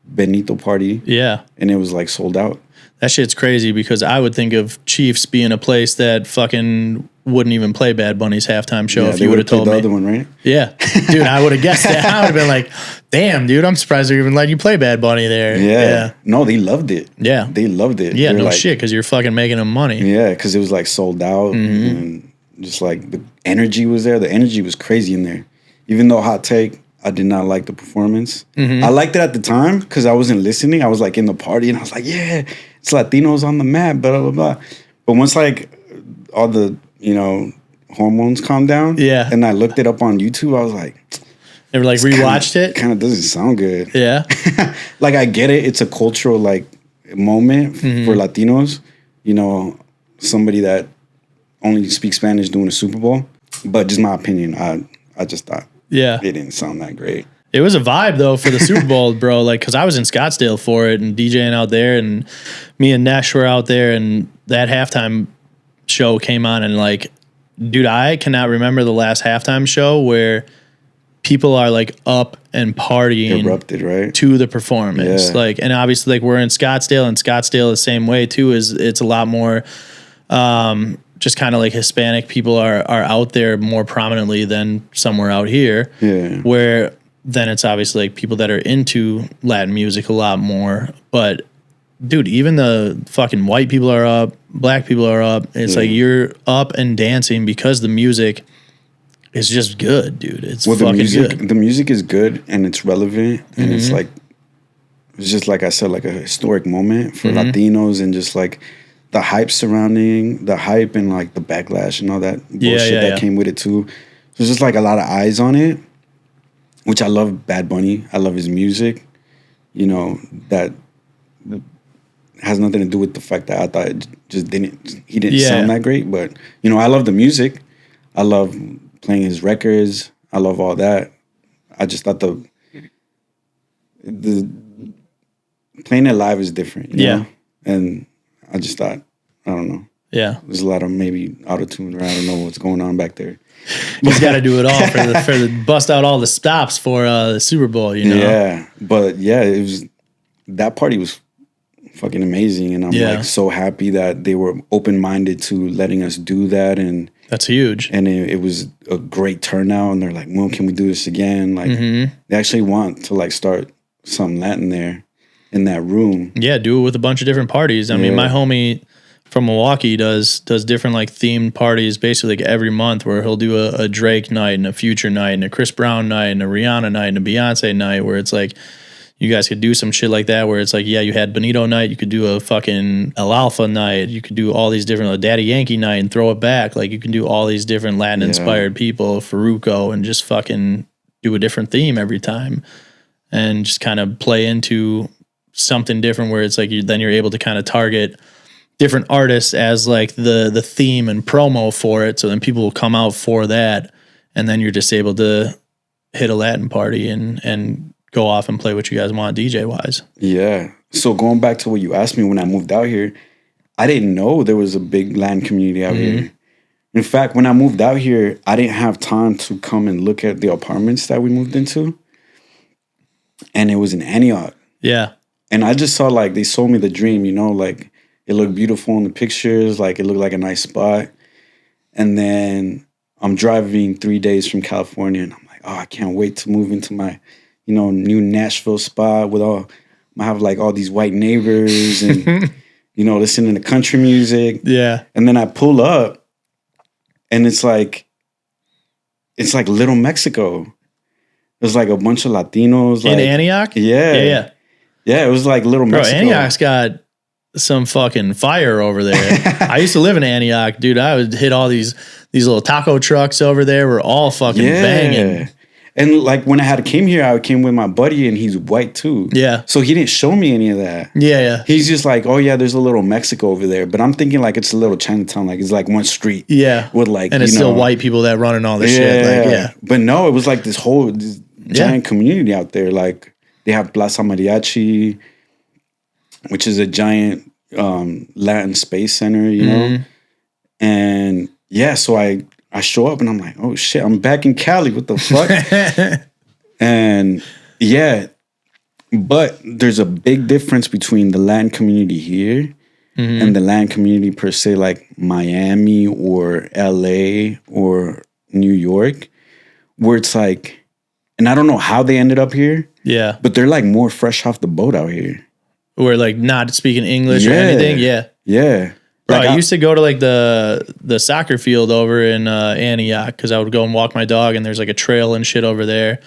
Benito party. Yeah. And it was like sold out. That shit's crazy because I would think of Chiefs being a place that fucking wouldn't even play Bad Bunny's halftime show if you would have told me. The other one, right? Yeah. Dude, I would have guessed that. I would have been like, damn, dude, I'm surprised they're even letting you play Bad Bunny there. Yeah. No, they loved it. Yeah. They loved it. Yeah, no like, shit, because you're fucking making them money. Yeah, because it was like sold out and just like the energy was there. The energy was crazy in there. Even though Hot Take, I did not like the performance. I liked it at the time because I wasn't listening. I was like in the party and I was like, yeah, it's Latinos on the map, blah, blah, blah. But once like all the, hormones calmed down and I looked it up on YouTube, I was like... Never like rewatched it? Kind of doesn't sound good. Yeah. Like I get it. It's a cultural like moment for Latinos. Somebody that only speaks Spanish doing a Super Bowl. But just my opinion, I just thought it didn't sound that great. It was a vibe though for the Super Bowl, bro. Like, cause I was in Scottsdale for it and DJing out there, and me and Nesh were out there, and that halftime show came on, and like, dude, I cannot remember the last halftime show where people are like up and partying erupted, right? To the performance. Yeah. Like, and obviously like we're in Scottsdale, and Scottsdale the same way too, is it's a lot more just kind of like Hispanic people are out there more prominently than somewhere out here. Yeah. Where then it's obviously like people that are into Latin music a lot more. But dude, even the fucking white people are up, black people are up. It's like you're up and dancing because the music is just good, dude. It's fucking good. The music is good and it's relevant, and it's just like I said, like a historic moment for Latinos, and just like the hype surrounding the hype and like the backlash and all that bullshit that came with it too. So it's just like a lot of eyes on it, which I love. Bad Bunny, I love his music. That has nothing to do with the fact that I thought it just he didn't sound that great. But I love the music. I love playing his records. I love all that. I just thought the playing it live is different. You know? And I just thought, I don't know. Yeah. There's a lot of maybe auto-tune, or I don't know what's going on back there. He's got to do it all for the bust out all the stops for the Super Bowl, Yeah. But it was, that party was fucking amazing. And I'm like so happy that they were open-minded to letting us do that. And that's huge. And it was a great turnout. And they're like, well, can we do this again? Like they actually want to like start something Latin there in that room. Yeah, do it with a bunch of different parties. I mean, my homie from Milwaukee does different like themed parties basically like every month, where he'll do a Drake night and a Future night and a Chris Brown night and a Rihanna night and a Beyonce night, where it's like you guys could do some shit like that, where it's like, you had Benito night, you could do a fucking El Alfa night, you could do all these different Daddy Yankee night and throw it back. Like you can do all these different Latin inspired people, Farruko, and just fucking do a different theme every time and just kind of play into something different, where it's like then you're able to kind of target different artists as like the theme and promo for it. So then people will come out for that, and then you're just able to hit a Latin party and go off and play what you guys want DJ wise. Yeah. So going back to what you asked me when I moved out here, I didn't know there was a big Latin community out here. In fact, when I moved out here, I didn't have time to come and look at the apartments that we moved into. And it was in Antioch. Yeah. And I just saw like they sold me the dream, like it looked beautiful in the pictures, like it looked like a nice spot. And then I'm driving 3 days from California, and I'm like, oh, I can't wait to move into my, new Nashville spot with I have like all these white neighbors and, listening to country music. Yeah. And then I pull up, and it's like Little Mexico. There's like a bunch of Latinos. In Antioch? Yeah. Yeah. Yeah, it was like Little Mexico. Antioch's got some fucking fire over there. I used to live in Antioch, dude. I would hit all these little taco trucks over there. Were all fucking banging. And like when I came here, I came with my buddy, and he's white too. Yeah. So he didn't show me any of that. Yeah. He's just like, oh yeah, there's a little Mexico over there, but I'm thinking like it's a little Chinatown, like it's like one street. Yeah. With like, and it's still white people that running all this shit. Like, But no, it was like this whole giant community out there. Like they have Plaza Mariachi, which is a giant Latin space center, you know, and so I show up and I'm like, oh shit, I'm back in Cali. What the fuck? And but there's a big difference between the Latin community here and the Latin community per se, like Miami or LA or New York, where it's like, and I don't know how they ended up here. Yeah. But they're like more fresh off the boat out here. We're like not speaking English or anything. Yeah. Yeah. Bro, I used to go to like the soccer field over in Antioch because I would go and walk my dog, and there's like a trail and shit over there.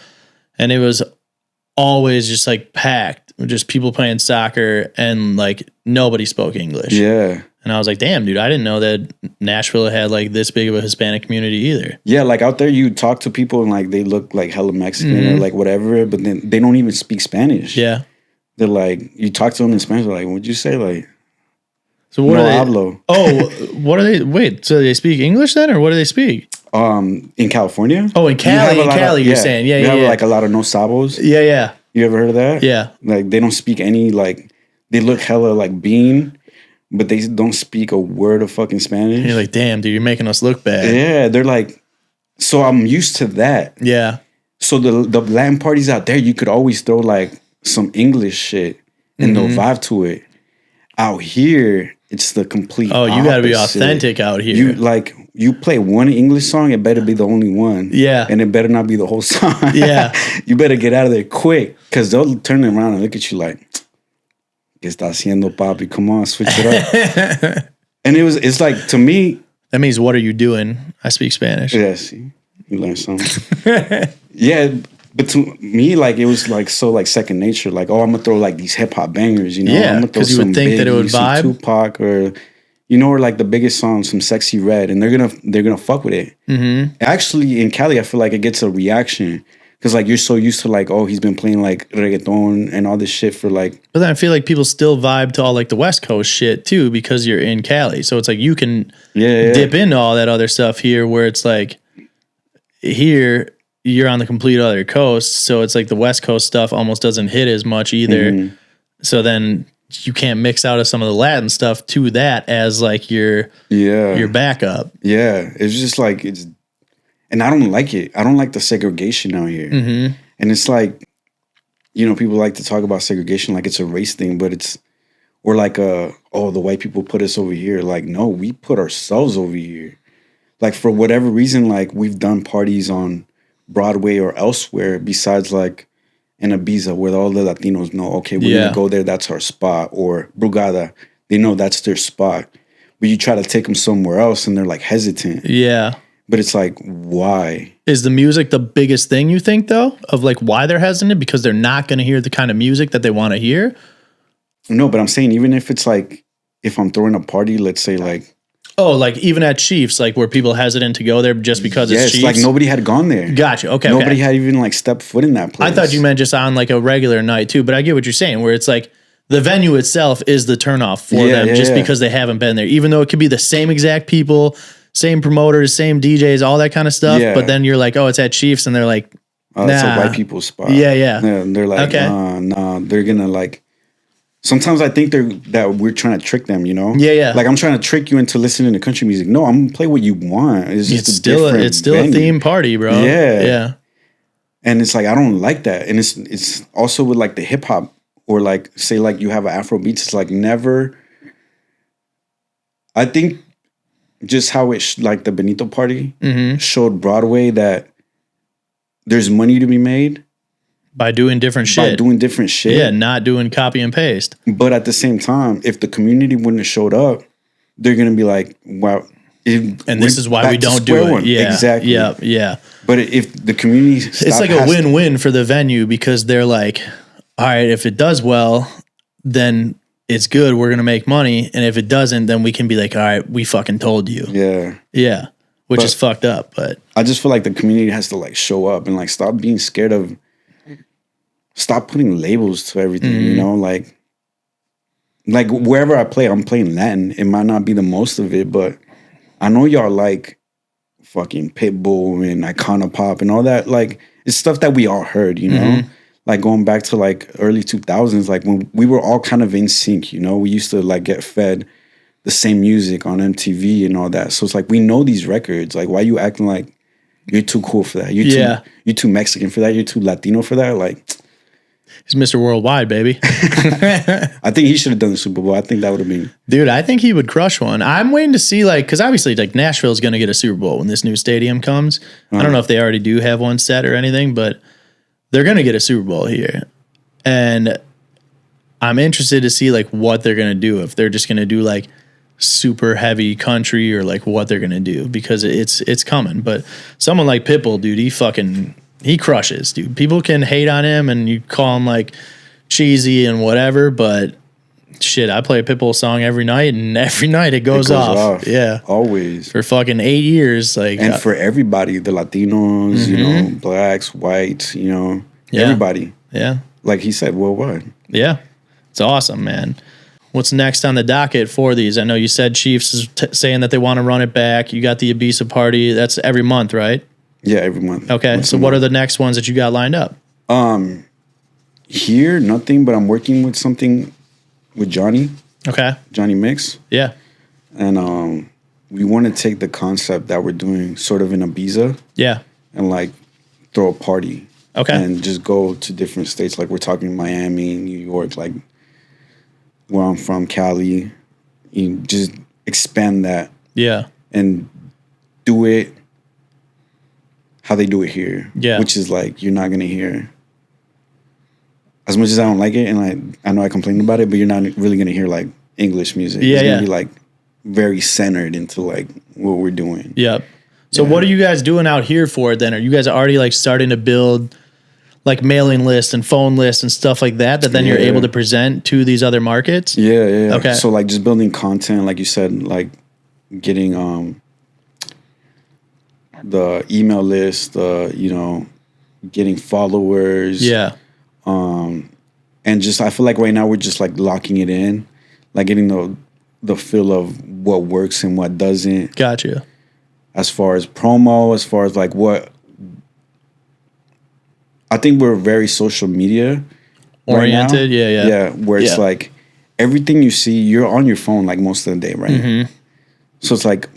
And it was always just like packed with just people playing soccer, and like nobody spoke English. Yeah. And I was like, damn, dude, I didn't know that Nashville had like this big of a Hispanic community either. Yeah, like out there you talk to people and like they look like hella Mexican or like whatever, but then they don't even speak Spanish. Yeah. They're like, you talk to them in Spanish, they're like, what'd you say? Like, so what are they? Hablo. Oh, what are they? Wait, so they speak English then, or what do they speak? In California. Oh, in Cali, you're saying, you have like a lot of no sabos. Yeah. You ever heard of that? Yeah. Like they don't speak any, like they look hella like bean, but they don't speak a word of fucking Spanish. And you're like, damn, dude, you're making us look bad. Yeah, they're like, so I'm used to that. Yeah. So the Latin parties out there, you could always throw like some English shit and they'll vibe to it. Out here, it's the complete opposite. You got to be authentic out here. You play one English song, it better be the only one. Yeah. And it better not be the whole song. Yeah. You better get out of there quick, because they'll turn around and look at you like, ¿Qué está haciendo, papi? Come on, switch it up. And it's like, to me. That means, what are you doing? I speak Spanish. Yeah, see, you learn something. Yeah. But to me, like, it was like so like second nature. Like, oh, I'm gonna throw like these hip hop bangers, you know? Yeah, because you would think Biggie, that it would vibe. Tupac, or or like the biggest song, some Sexy Red, and they're gonna fuck with it. Mm-hmm. Actually, in Cali, I feel like it gets a reaction because like you're so used to like, oh, he's been playing like reggaeton and all this shit for like. But then I feel like people still vibe to all like the West Coast shit too, because you're in Cali, so it's like you can dip into all that other stuff here, where it's like here. You're on the complete other coast, so it's like the West Coast stuff almost doesn't hit as much either. Mm-hmm. So then you can't mix out of some of the Latin stuff to that as like your backup. Yeah, it's just like and I don't like it. I don't like the segregation out here. Mm-hmm. And it's like, people like to talk about segregation like it's a race thing, but or like the white people put us over here. Like, no, we put ourselves over here. Like for whatever reason, like we've done parties on Broadway or elsewhere besides like in Ibiza, where all the Latinos know, okay, we're gonna go there, that's our spot. Or Brugada, they know that's their spot. But you try to take them somewhere else and they're like hesitant. Yeah. But it's like, why? Is the music the biggest thing you think though? Of like why they're hesitant? Because they're not gonna hear the kind of music that they want to hear? No, but I'm saying even if it's like, if I'm throwing a party, let's say like, oh, like even at Chiefs, like were people hesitant to go there just because it's Chiefs? Like nobody had gone there. Gotcha. Okay. Nobody had even like stepped foot in that place. I thought you meant just on like a regular night too, but I get what you're saying, where it's like the venue itself is the turnoff for them just because they haven't been there, even though it could be the same exact people, same promoters, same DJs, all that kind of stuff. Yeah. But then you're like, oh, it's at Chiefs, and they're like, nah. That's a white people's spot. Yeah. And they're like, nah, they're gonna like. Sometimes I think that we're trying to trick them, Yeah. Like I'm trying to trick you into listening to country music. No, I'm gonna play what you want. It's still a theme party, bro. Yeah. And it's like I don't like that. And it's also with like the hip hop, or like say like you have an Afro beats. It's like never. I think just how like the Benito party showed Broadway that there's money to be made. By doing different shit. Yeah, not doing copy and paste. But at the same time, if the community wouldn't have showed up, they're going to be like, wow. And this is why we don't do it. Yeah, exactly. Yeah. But if the community it's like a win-win for the venue, because they're like, all right, if it does well, then it's good, we're going to make money. And if it doesn't, then we can be like, all right, we fucking told you. Yeah. Yeah. Which is fucked up. But I just feel like the community has to like show up and like stop being scared of, stop putting labels to everything, you know, like wherever I play, I'm playing Latin. It might not be the most of it, but I know y'all like fucking Pitbull and Iconopop and all that. Like, it's stuff that we all heard, you know? Like going back to like early 2000s, like when we were all kind of in sync, you know? We used to like get fed the same music on MTV and all that. So it's like, we know these records. Like, why you acting like you're too cool for that? You're too Mexican for that? You're too Latino for that? Like, he's Mr. Worldwide, baby. I think he should have done the Super Bowl. I think that would have been... Dude, I think he would crush one. I'm waiting to see, like, because obviously, like, Nashville's going to get a Super Bowl when this new stadium comes. I don't know if they already do have one set or anything, but they're going to get a Super Bowl here. And I'm interested to see, like, what they're going to do. If they're just going to do, like, super heavy country or, like, what they're going to do. Because it's coming. But someone like Pitbull, dude, he crushes, dude. People can hate on him and you call him like cheesy and whatever, but shit, I play a Pitbull song every night and every night it goes off. Yeah. Always. For fucking 8 years. Like, and for everybody, the Latinos, you know, blacks, whites, you know, everybody. Yeah. Like he said, worldwide. Yeah. It's awesome, man. What's next on the docket for these? I know you said Chiefs is saying that they want to run it back. You got the Ibiza party. That's every month, right? Yeah, every month. Okay, so what are the next ones that you got lined up? Here, nothing, but I'm working with something with Johnny. Okay. Johnny Mix. Yeah. And we want to take the concept that we're doing sort of in Ibiza. Yeah. And like throw a party. Okay. And just go to different states. Like we're talking Miami, New York, like where I'm from, Cali. You just expand that. Yeah. And do it how they do it here. Yeah. Which is like, you're not going to hear, as much as I don't like it, and I know I complain about it, but you're not really going to hear like English music. Yeah, it's going to be like very centered into like what we're doing. Yep. So what are you guys doing out here for it then? Are you guys already like starting to build like mailing lists and phone lists and stuff like that then you're able to present to these other markets? Yeah. Okay. So like just building content, like you said, like getting the email list, you know, getting followers. Yeah. And just, I feel like right now we're just like locking it in, like getting the feel of what works and what doesn't. Gotcha. As far as promo, as far as like what, I think we're very social media oriented. Right now. Yeah. Where it's like everything you see, you're on your phone like most of the day, right? So it's like,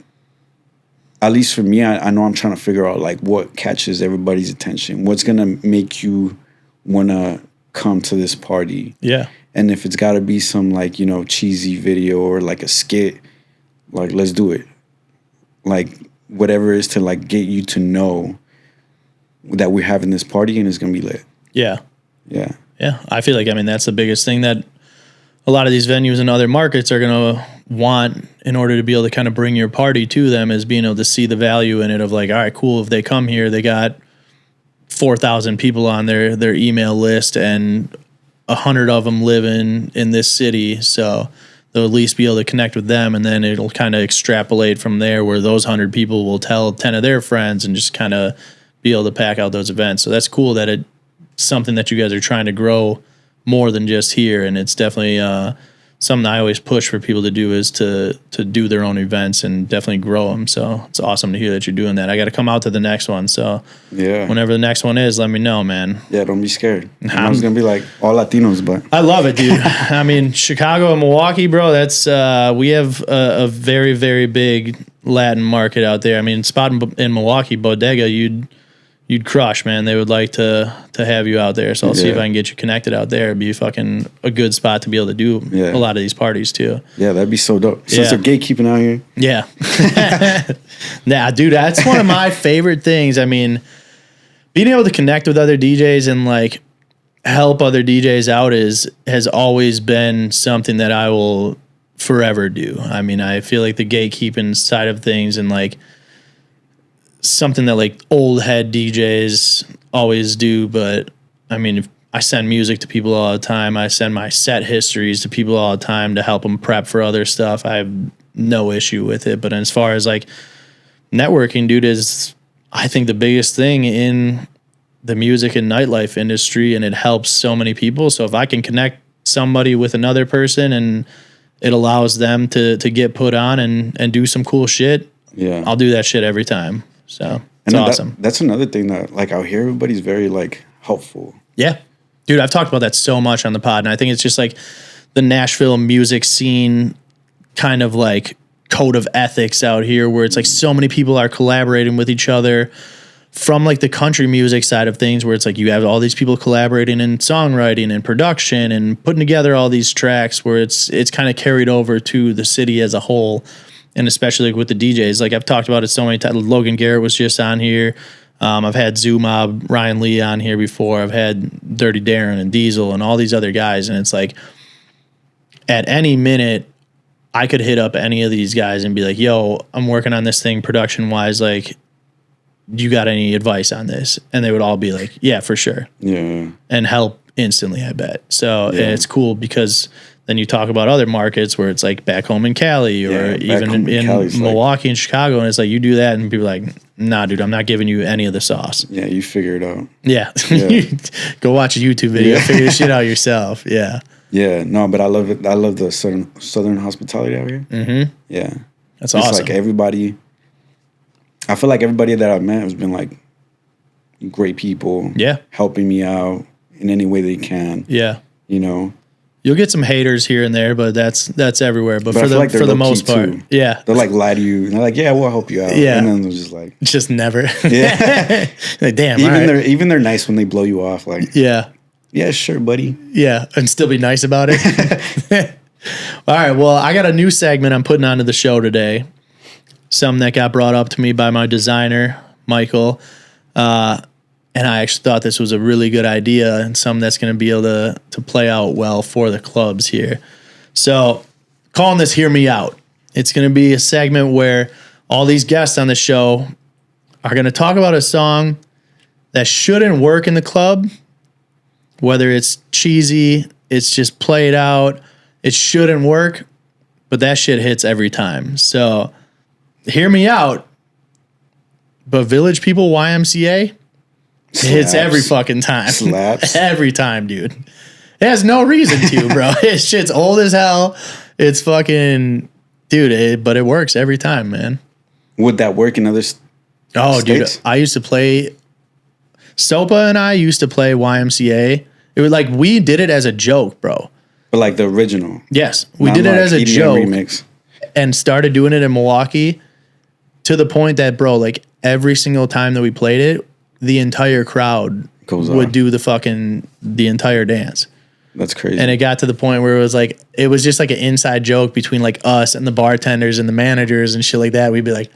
at least for me, I know I'm trying to figure out like what catches everybody's attention. What's going to make you want to come to this party? Yeah. And if it's got to be some like, you know, cheesy video or like a skit, like let's do it. Like whatever it is to like get you to know that we're having this party and it's going to be lit. Yeah. Yeah. Yeah. I feel like, I mean, that's the biggest thing that a lot of these venues in other markets are going to want in order to be able to kind of bring your party to them, is being able to see the value in it of like, all right, cool. If they come here, they got 4,000 people on their email list and 100 of them live in this city. So they'll at least be able to connect with them, and then it'll kind of extrapolate from there where those 100 people will tell 10 of their friends and just kind of be able to pack out those events. So that's cool that it's something that you guys are trying to grow more than just here. And it's definitely something I always push for people to do, is to do their own events and definitely grow them. So it's awesome to hear that you're doing that. I got to come out to the next one. So whenever the next one is, let me know, man. Yeah, don't be scared. I was going to be like all Latinos, but I love it, dude. I mean, Chicago and Milwaukee, bro, that's we have a very, very big Latin market out there. I mean, spot in Milwaukee, Bodega, you'd crush, man. They would like to have you out there. So I'll see if I can get you connected out there. It'd be fucking a good spot to be able to do a lot of these parties too. Yeah, that'd be so dope. Since they're gatekeeping out here. Yeah. Nah, dude, that's one of my favorite things. I mean, being able to connect with other DJs and like help other DJs out has always been something that I will forever do. I mean, I feel like the gatekeeping side of things and like something that like old head DJs always do, but I mean, I send music to people all the time. I send my set histories to people all the time to help them prep for other stuff. I have no issue with it. But as far as like networking, dude, is I think the biggest thing in the music and nightlife industry, and it helps so many people. So if I can connect somebody with another person and it allows them to get put on and do some cool shit, I'll do that shit every time. So it's awesome. That's another thing that like out here, everybody's very like helpful. Yeah. Dude, I've talked about that so much on the pod, and I think it's just like the Nashville music scene kind of like code of ethics out here where it's like so many people are collaborating with each other from like the country music side of things where it's like you have all these people collaborating in songwriting and production and putting together all these tracks where it's kind of carried over to the city as a whole, and especially like with the DJs. Like I've talked about it so many times. Logan Garrett was just on here. I've had Zoo Mob, Ryan Lee on here before. I've had Dirty Darren and Diesel and all these other guys. And it's like at any minute, I could hit up any of these guys and be like, yo, I'm working on this thing production wise. Like, you got any advice on this? And they would all be like, yeah, for sure. Yeah. And help instantly, I bet. So and it's cool because then you talk about other markets where it's like back home in Cali or even in Milwaukee and Chicago. And it's like you do that and people are like, nah, dude, I'm not giving you any of the sauce. Yeah, you figure it out. Yeah. Go watch a YouTube video, figure the shit out yourself. Yeah. Yeah, no, but I love it. I love the southern hospitality out here. Mm-hmm. Yeah. That's awesome. It's like everybody, I feel like everybody that I've met has been like great people. Yeah. Helping me out in any way they can. Yeah. You know? You'll get some haters here and there, but that's everywhere. But for the most part, too. They'll like lie to you. And they're like, yeah, we'll help you out. Yeah. And then they're just like, just never. Yeah. Like, damn. Even they're nice when they blow you off. Like, yeah, sure, buddy. Yeah, and still be nice about it. All right, well, I got a new segment I'm putting onto the show today. Something that got brought up to me by my designer, Michael. And I actually thought this was a really good idea and something that's going to be able to play out well for the clubs here. So, calling this Hear Me Out. It's going to be a segment where all these guests on the show are going to talk about a song that shouldn't work in the club, whether it's cheesy, it's just played out, it shouldn't work, but that shit hits every time. So, Hear Me Out, but Village People YMCA hits every fucking time. Slaps. Every time, dude. It has no reason to, bro. It's shit's old as hell. It's fucking, dude, but it works every time, man. Would that work in other states? Dude, I used to play, Sopa and I used to play YMCA. It was like, we did it as a joke, bro. But like the original. Yes. We did it as a joke. Remix. And started doing it in Milwaukee to the point that, bro, like every single time that we played it, the entire crowd would do the entire dance. That's crazy. And it got to the point where it was just like an inside joke between like us and the bartenders and the managers and shit like that. We'd be like,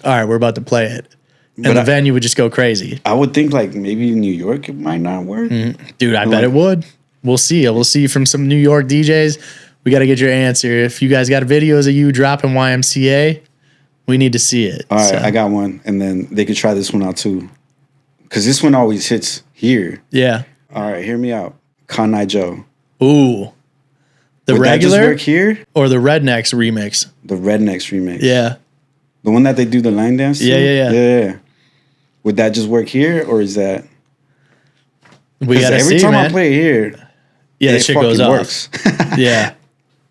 all right, we're about to play it. And the venue would just go crazy. I would think like maybe in New York it might not work. Dude, I bet it would. We'll see. We'll see from some New York DJs. We got to get your answer. If you guys got videos of you dropping YMCA, we need to see it. All right, I got one. And then they could try this one out too. Because this one always hits here. Yeah. All right, hear me out. Con Night Joe. Ooh. The Would regular? That just work here? Or the Rednecks remix? The Rednecks remix. Yeah. The one that they do the line dance to? Yeah. Would that just work here, or is that? We gotta see, every time man. I play here, that shit goes works. Off. Yeah.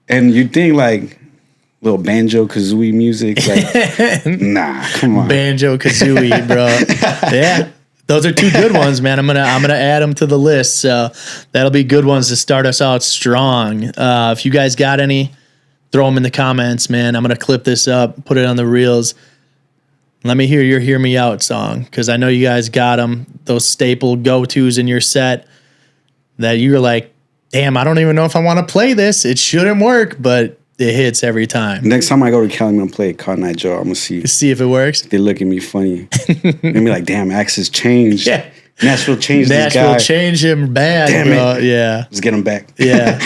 And you think like little banjo kazooie music, like nah, come on, banjo kazooie, bro. Yeah. Those are two good ones, man. I'm gonna add them to the list. So that'll be good ones to start us out strong. If you guys got any, throw them in the comments, man. I'm gonna clip this up, put it on the reels. Let me hear your "Hear Me Out" song, because I know you guys got them. Those staple go-tos in your set that you're like, damn, I don't even know if I want to play this. It shouldn't work, but it hits every time. Next time I go to Cali, I'm gonna play Con Night Joe. I'm gonna see if it works. They look at me funny. Maybe like, damn, Ax has changed. Yeah. Nashville changed this guy. Nashville changed him bad, damn bro. It. Yeah. Let's get him back. Yeah.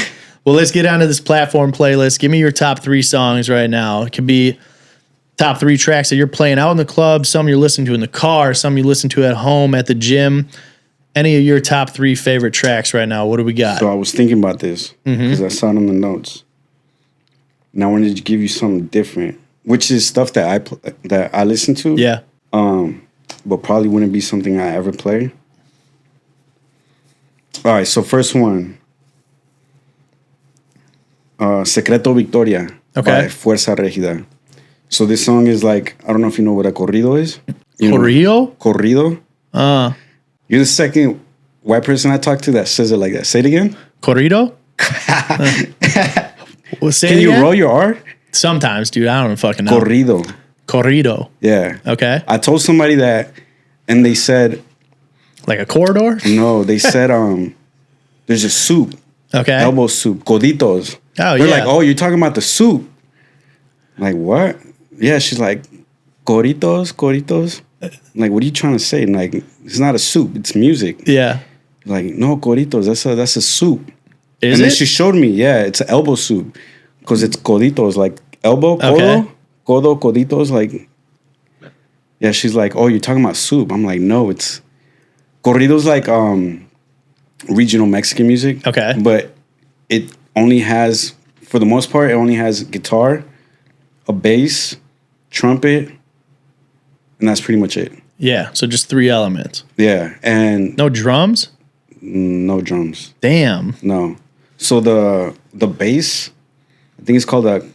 Well, let's get onto this platform playlist. Give me your top 3 songs right now. It could be top 3 tracks that you're playing out in the club, some you're listening to in the car, some you listen to at home, at the gym. any of your top 3 favorite tracks right now. What do we got? So I was thinking about this because I saw it on the notes. And I wanted to give you something different, which is stuff that I listen to. Yeah. But probably wouldn't be something I ever play. All right, so first one. Secreto Victoria by Fuerza Regida. So this song is like, I don't know if you know what a corrido is. Corrido? Corrido. You're the second white person I talked to that says it like that. Say it again. Corrido? Well, say Can it you again? roll your R? Sometimes, dude. I don't fucking know. Corrido. Corrido. Yeah. Okay. I told somebody that, and they said, like a corridor? no, they said, there's a soup. Okay. Elbow soup. Coditos. Oh, They're yeah. like, oh, you're talking about the soup. I'm like, what? Yeah, she's like, coritos. I'm like, what are you trying to say? And like, it's not a soup, it's music. Yeah. Like, no, coritos, that's a soup. Is and it? then she showed me, yeah, it's an elbow soup. Because it's coditos, like elbow, codo, coditos, like. Yeah, she's like, oh, you're talking about soup. I'm like, no, it's corridos, like regional Mexican music. Okay. But it only has, for the most part, it only has guitar, a bass, trumpet, and that's pretty much it. Yeah. So just 3 elements. Yeah, and No drums? no drums. Damn. No. So the bass, I think it's called a.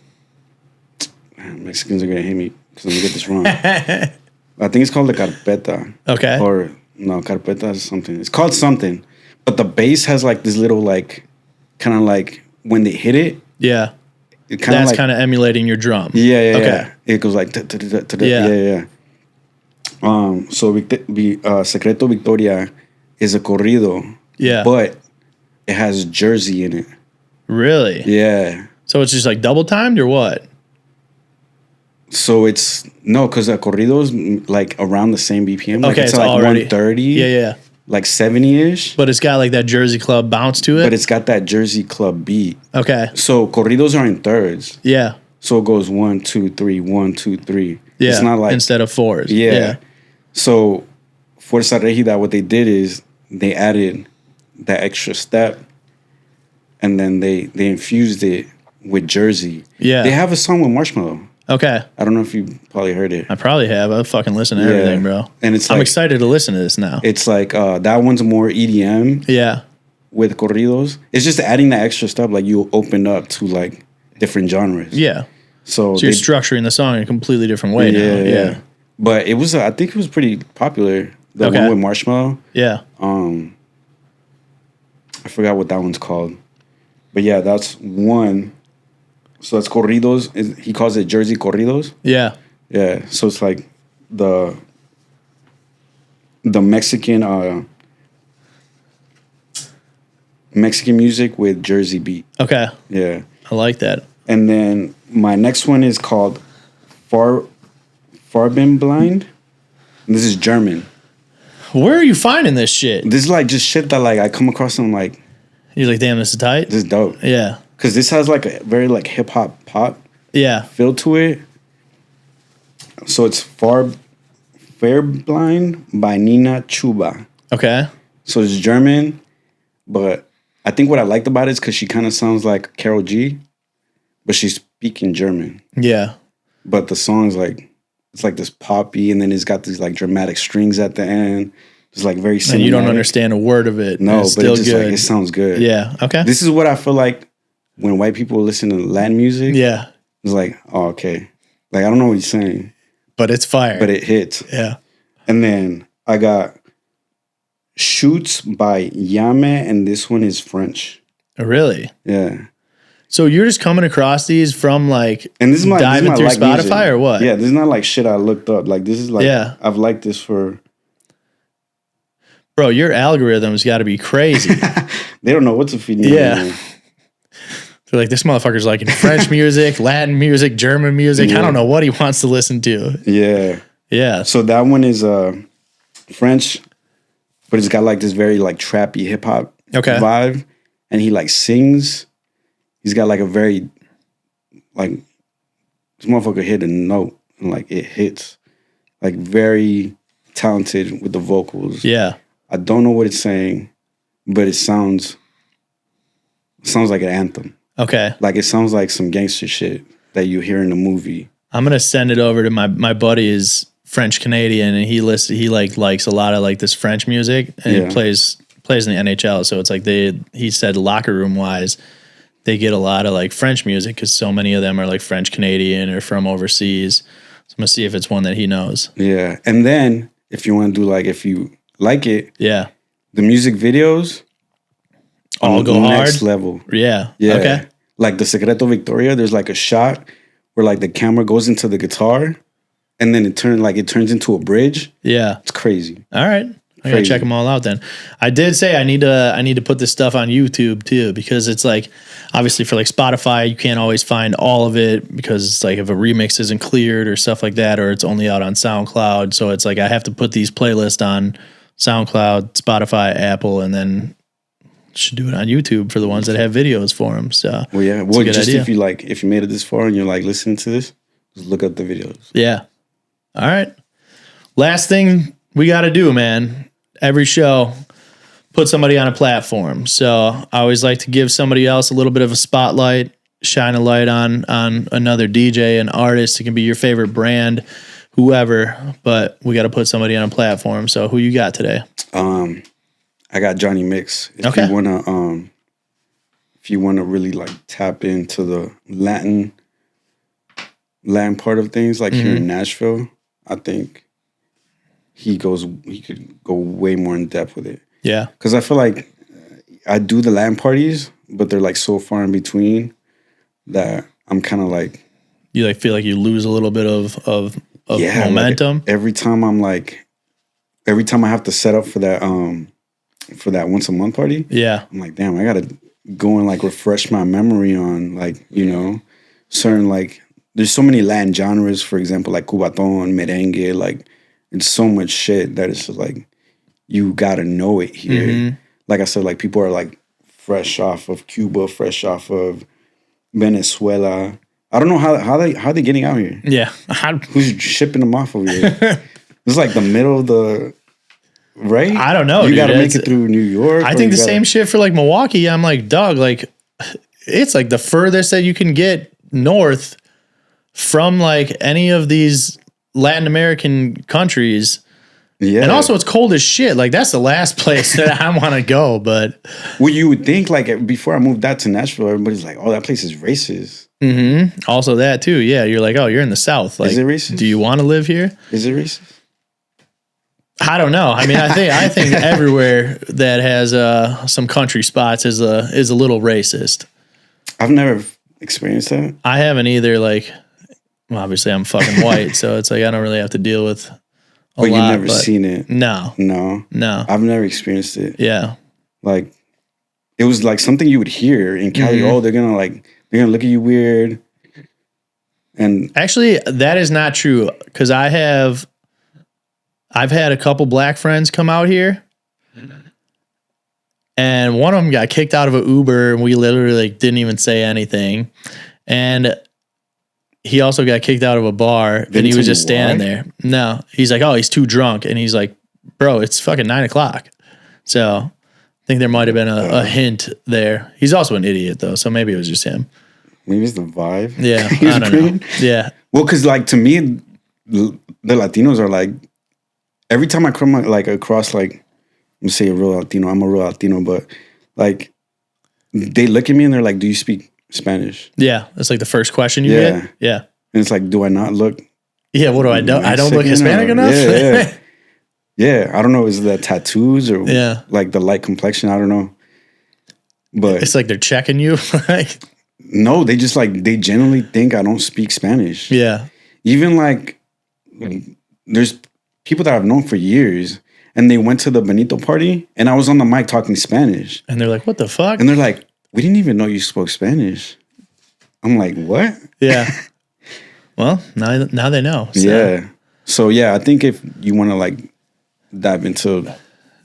Mexicans are gonna hate me because I'm gonna get this wrong. I think it's called the carpeta. Okay. Or no, carpeta is something. It's called something, but the bass has like this little like, kind of like when they hit it. Yeah. It kind of That's like, kind of emulating your drum. Yeah. Okay. Yeah. It goes like yeah. So Secreto Victoria is a corrido. Yeah. But it has Jersey in it. Really? Yeah. So it's just like double timed or what? So it's no, because a corrido is like around the same BPM. Like Okay, it's it's like already 130. Yeah. Like 70-ish. But it's got like that Jersey Club bounce to it. But it's got that Jersey Club beat. Okay. So corridos are in thirds. Yeah. So it goes 1, 2, 3, 1, 2, 3. Yeah. It's not like instead of 4s. Yeah. So Fuerza Regida, what they did is they added that extra step, and then they infused it with Jersey. Yeah. They have a song with Marshmello. Okay. I don't know if you probably heard it. I probably have. I fucking listen to everything, bro. And it's I'm like, excited to listen to this now. it's like that one's more EDM Yeah. with corridos. It's just adding that extra stuff, like you open up to like different genres. Yeah. So you're structuring the song in a completely different way now. Yeah. But it was, I think it was pretty popular. The one with Marshmello. Yeah. I forgot what that one's called. But yeah, that's one. So that's corridos. He calls it Jersey corridos. Yeah. Yeah. So it's like the Mexican music with Jersey beat. Okay. Yeah. I like that. And then my next one is called Farben Blind. And this is German. Where are you finding this shit? This is like just shit that like I come across and I'm like, You're like, damn, this is tight. this is dope. Yeah. Because this has like a very like hip hop pop Yeah. feel to it. So it's Fairblind by Nina Chuba. Okay. So it's German, but I think what I liked about it is because she kind of sounds like Karol G, but she's speaking German. Yeah. But the song's like, it's like this poppy, and then it's got these like dramatic strings at the end. It's like very cinematic. And you don't understand a word of it. No, it's but still it's just good. like, it sounds good. Yeah. Okay. This is what I feel like when white people listen to Latin music. Yeah. It's like, oh, okay. Like, I don't know what he's saying. But it's fire. But it hits. Yeah. And then I got Shoots by Yame, and this one is French. Really? Yeah. So you're just coming across these from like And this is my diving through like Spotify music. or what? Yeah, this is not like shit I looked up. Like, this is like, Yeah. I've liked this for... Bro, your algorithm's got to be crazy. They don't know what to feed me. Yeah. Anymore. They're like, this motherfucker's liking French music, Latin music, German music. Yeah. I don't know what he wants to listen to. Yeah. Yeah. So that one is French, but it's got like this very like trappy hip hop vibe. And he like sings. He's got like a very like this motherfucker hit a note and like it hits. Like very talented with the vocals. Yeah. I don't know what it's saying, but it sounds like an anthem. Okay. Like it sounds like some gangster shit that you hear in a movie. I'm gonna send it over to my buddy is French Canadian, and he likes a lot of like this French music, and he plays in the NHL. So it's like he said locker room wise, they get a lot of like French music because so many of them are like French Canadian or from overseas. So I'm gonna see if it's one that he knows. Yeah, and then if you want to do like if you like it, yeah, the music videos all go next hard level. Yeah. Okay. Like the Secreto Victoria, there's like a shot where like the camera goes into the guitar, and then it turns into a bridge. Yeah, it's crazy. All right. I gotta check them all out then. I did say I need to put this stuff on YouTube too, because it's like obviously for like Spotify you can't always find all of it because it's like if a remix isn't cleared or stuff like that, or it's only out on SoundCloud. So it's like I have to put these playlists on SoundCloud, Spotify, Apple, and then should do it on YouTube for the ones that have videos for them. So well, yeah. Well, just idea. if you made it this far and you're like listening to this, just look up the videos. Yeah. All right. Last thing we got to do, man. Every show, put somebody on a platform. So I always like to give somebody else a little bit of a spotlight, shine a light on another DJ, an artist. It can be your favorite brand, whoever, but we got to put somebody on a platform. So who you got today? I got Johnny Mix. If you wanna really like tap into the Latin part of things, like here in Nashville, I think he could go way more in depth with it. Yeah. Because I feel like I do the LAN parties, but they're like so far in between that I'm kind of like... You like feel like you lose a little bit of momentum? Like every time I have to set up for that once a month party, I'm like, damn, I got to go and like refresh my memory on like, certain like... There's so many Latin genres, for example, like cubaton, merengue, like... It's so much shit that it's just like you gotta know it here. Like I said, like people are like fresh off of Cuba, fresh off of Venezuela. I don't know how they getting out here. Yeah, who's shipping them off over here? It's like the middle of the right. I don't know. You got to make it through New York. I think the same shit for like Milwaukee. I'm like, dog, like it's like the furthest that you can get north from like any of these Latin American countries. Yeah. And also it's cold as shit. Like that's the last place that I want to go. But well, you would think like before I moved out to Nashville, everybody's like, oh, that place is racist. Also that too. Yeah. You're like, oh, you're in the South. Like, is it racist? Do you want to live here? Is it racist? I don't know. I mean, I think everywhere that has some country spots is a little racist. I've never experienced that. I haven't either. Like, well, obviously I'm fucking white, so it's like I don't really have to deal with a lot. But you've never seen it? No. I've never experienced it. Yeah. Like, it was like something you would hear in Cali. Oh, they're gonna look at you weird. And actually, that is not true because I've had a couple black friends come out here, and one of them got kicked out of an Uber, and we literally like didn't even say anything. And he also got kicked out of a bar, and he was just standing there. No, he's like, oh, he's too drunk, and he's like, bro, it's fucking 9:00. So I think there might have been a hint there. He's also an idiot though, so maybe it was just him. Maybe it's the vibe. Yeah, I don't know. Yeah. Well, because like to me, the Latinos are like, every time I come like across like, I'm gonna say a real Latino, I'm a real Latino, but like they look at me and they're like, do you speak Spanish? Yeah, that's like the first question you get. Yeah. And it's like, do I not look? Yeah, what do I do? I don't look Hispanic enough? Yeah. Yeah, I don't know. Is it the tattoos or like the light complexion? I don't know. But it's like they're checking you. No, they just like, they genuinely think I don't speak Spanish. Yeah. Even like, there's people that I've known for years, and they went to the Benito party, and I was on the mic talking Spanish. And they're like, what the fuck? And they're like, we didn't even know you spoke Spanish. I'm like, what? Yeah. Well, now they know. So. Yeah. So yeah, I think if you want to like dive into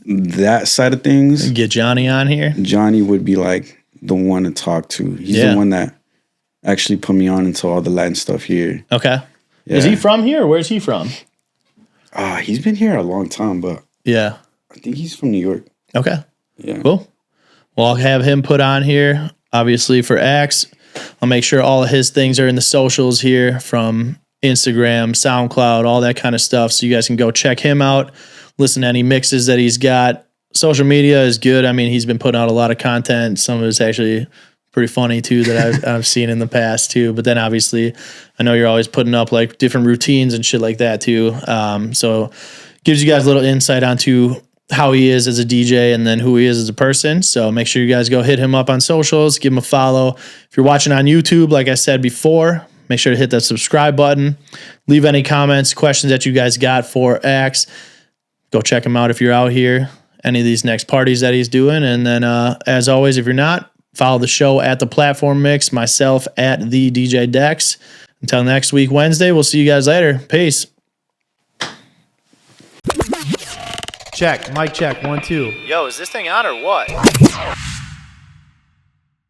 that side of things, get Johnny on here. Johnny would be like the one to talk to. He's the one that actually put me on into all the Latin stuff here. Okay. Yeah. Is he from here or where's he from? He's been here a long time, but yeah. I think he's from New York. Okay. Yeah. Cool. Well, I'll have him put on here, obviously, for Ax. I'll make sure all of his things are in the socials here from Instagram, SoundCloud, all that kind of stuff. So you guys can go check him out, listen to any mixes that he's got. Social media is good. I mean, he's been putting out a lot of content. Some of it's actually pretty funny too that I've seen in the past too. But then obviously, I know you're always putting up like different routines and shit like that too. So gives you guys a little insight onto how he is as a DJ and then who he is as a person. So make sure you guys go hit him up on socials, give him a follow. If you're watching on YouTube, like I said before, make sure to hit that subscribe button. Leave any comments, questions that you guys got for Ax. Go check him out if you're out here, any of these next parties that he's doing. And then as always, if you're not, follow the show at The Platform Mix, myself at The DJ Dex. Until next week, Wednesday, we'll see you guys later. Peace. Check, mic check, 1, 2. Yo, is this thing on or what?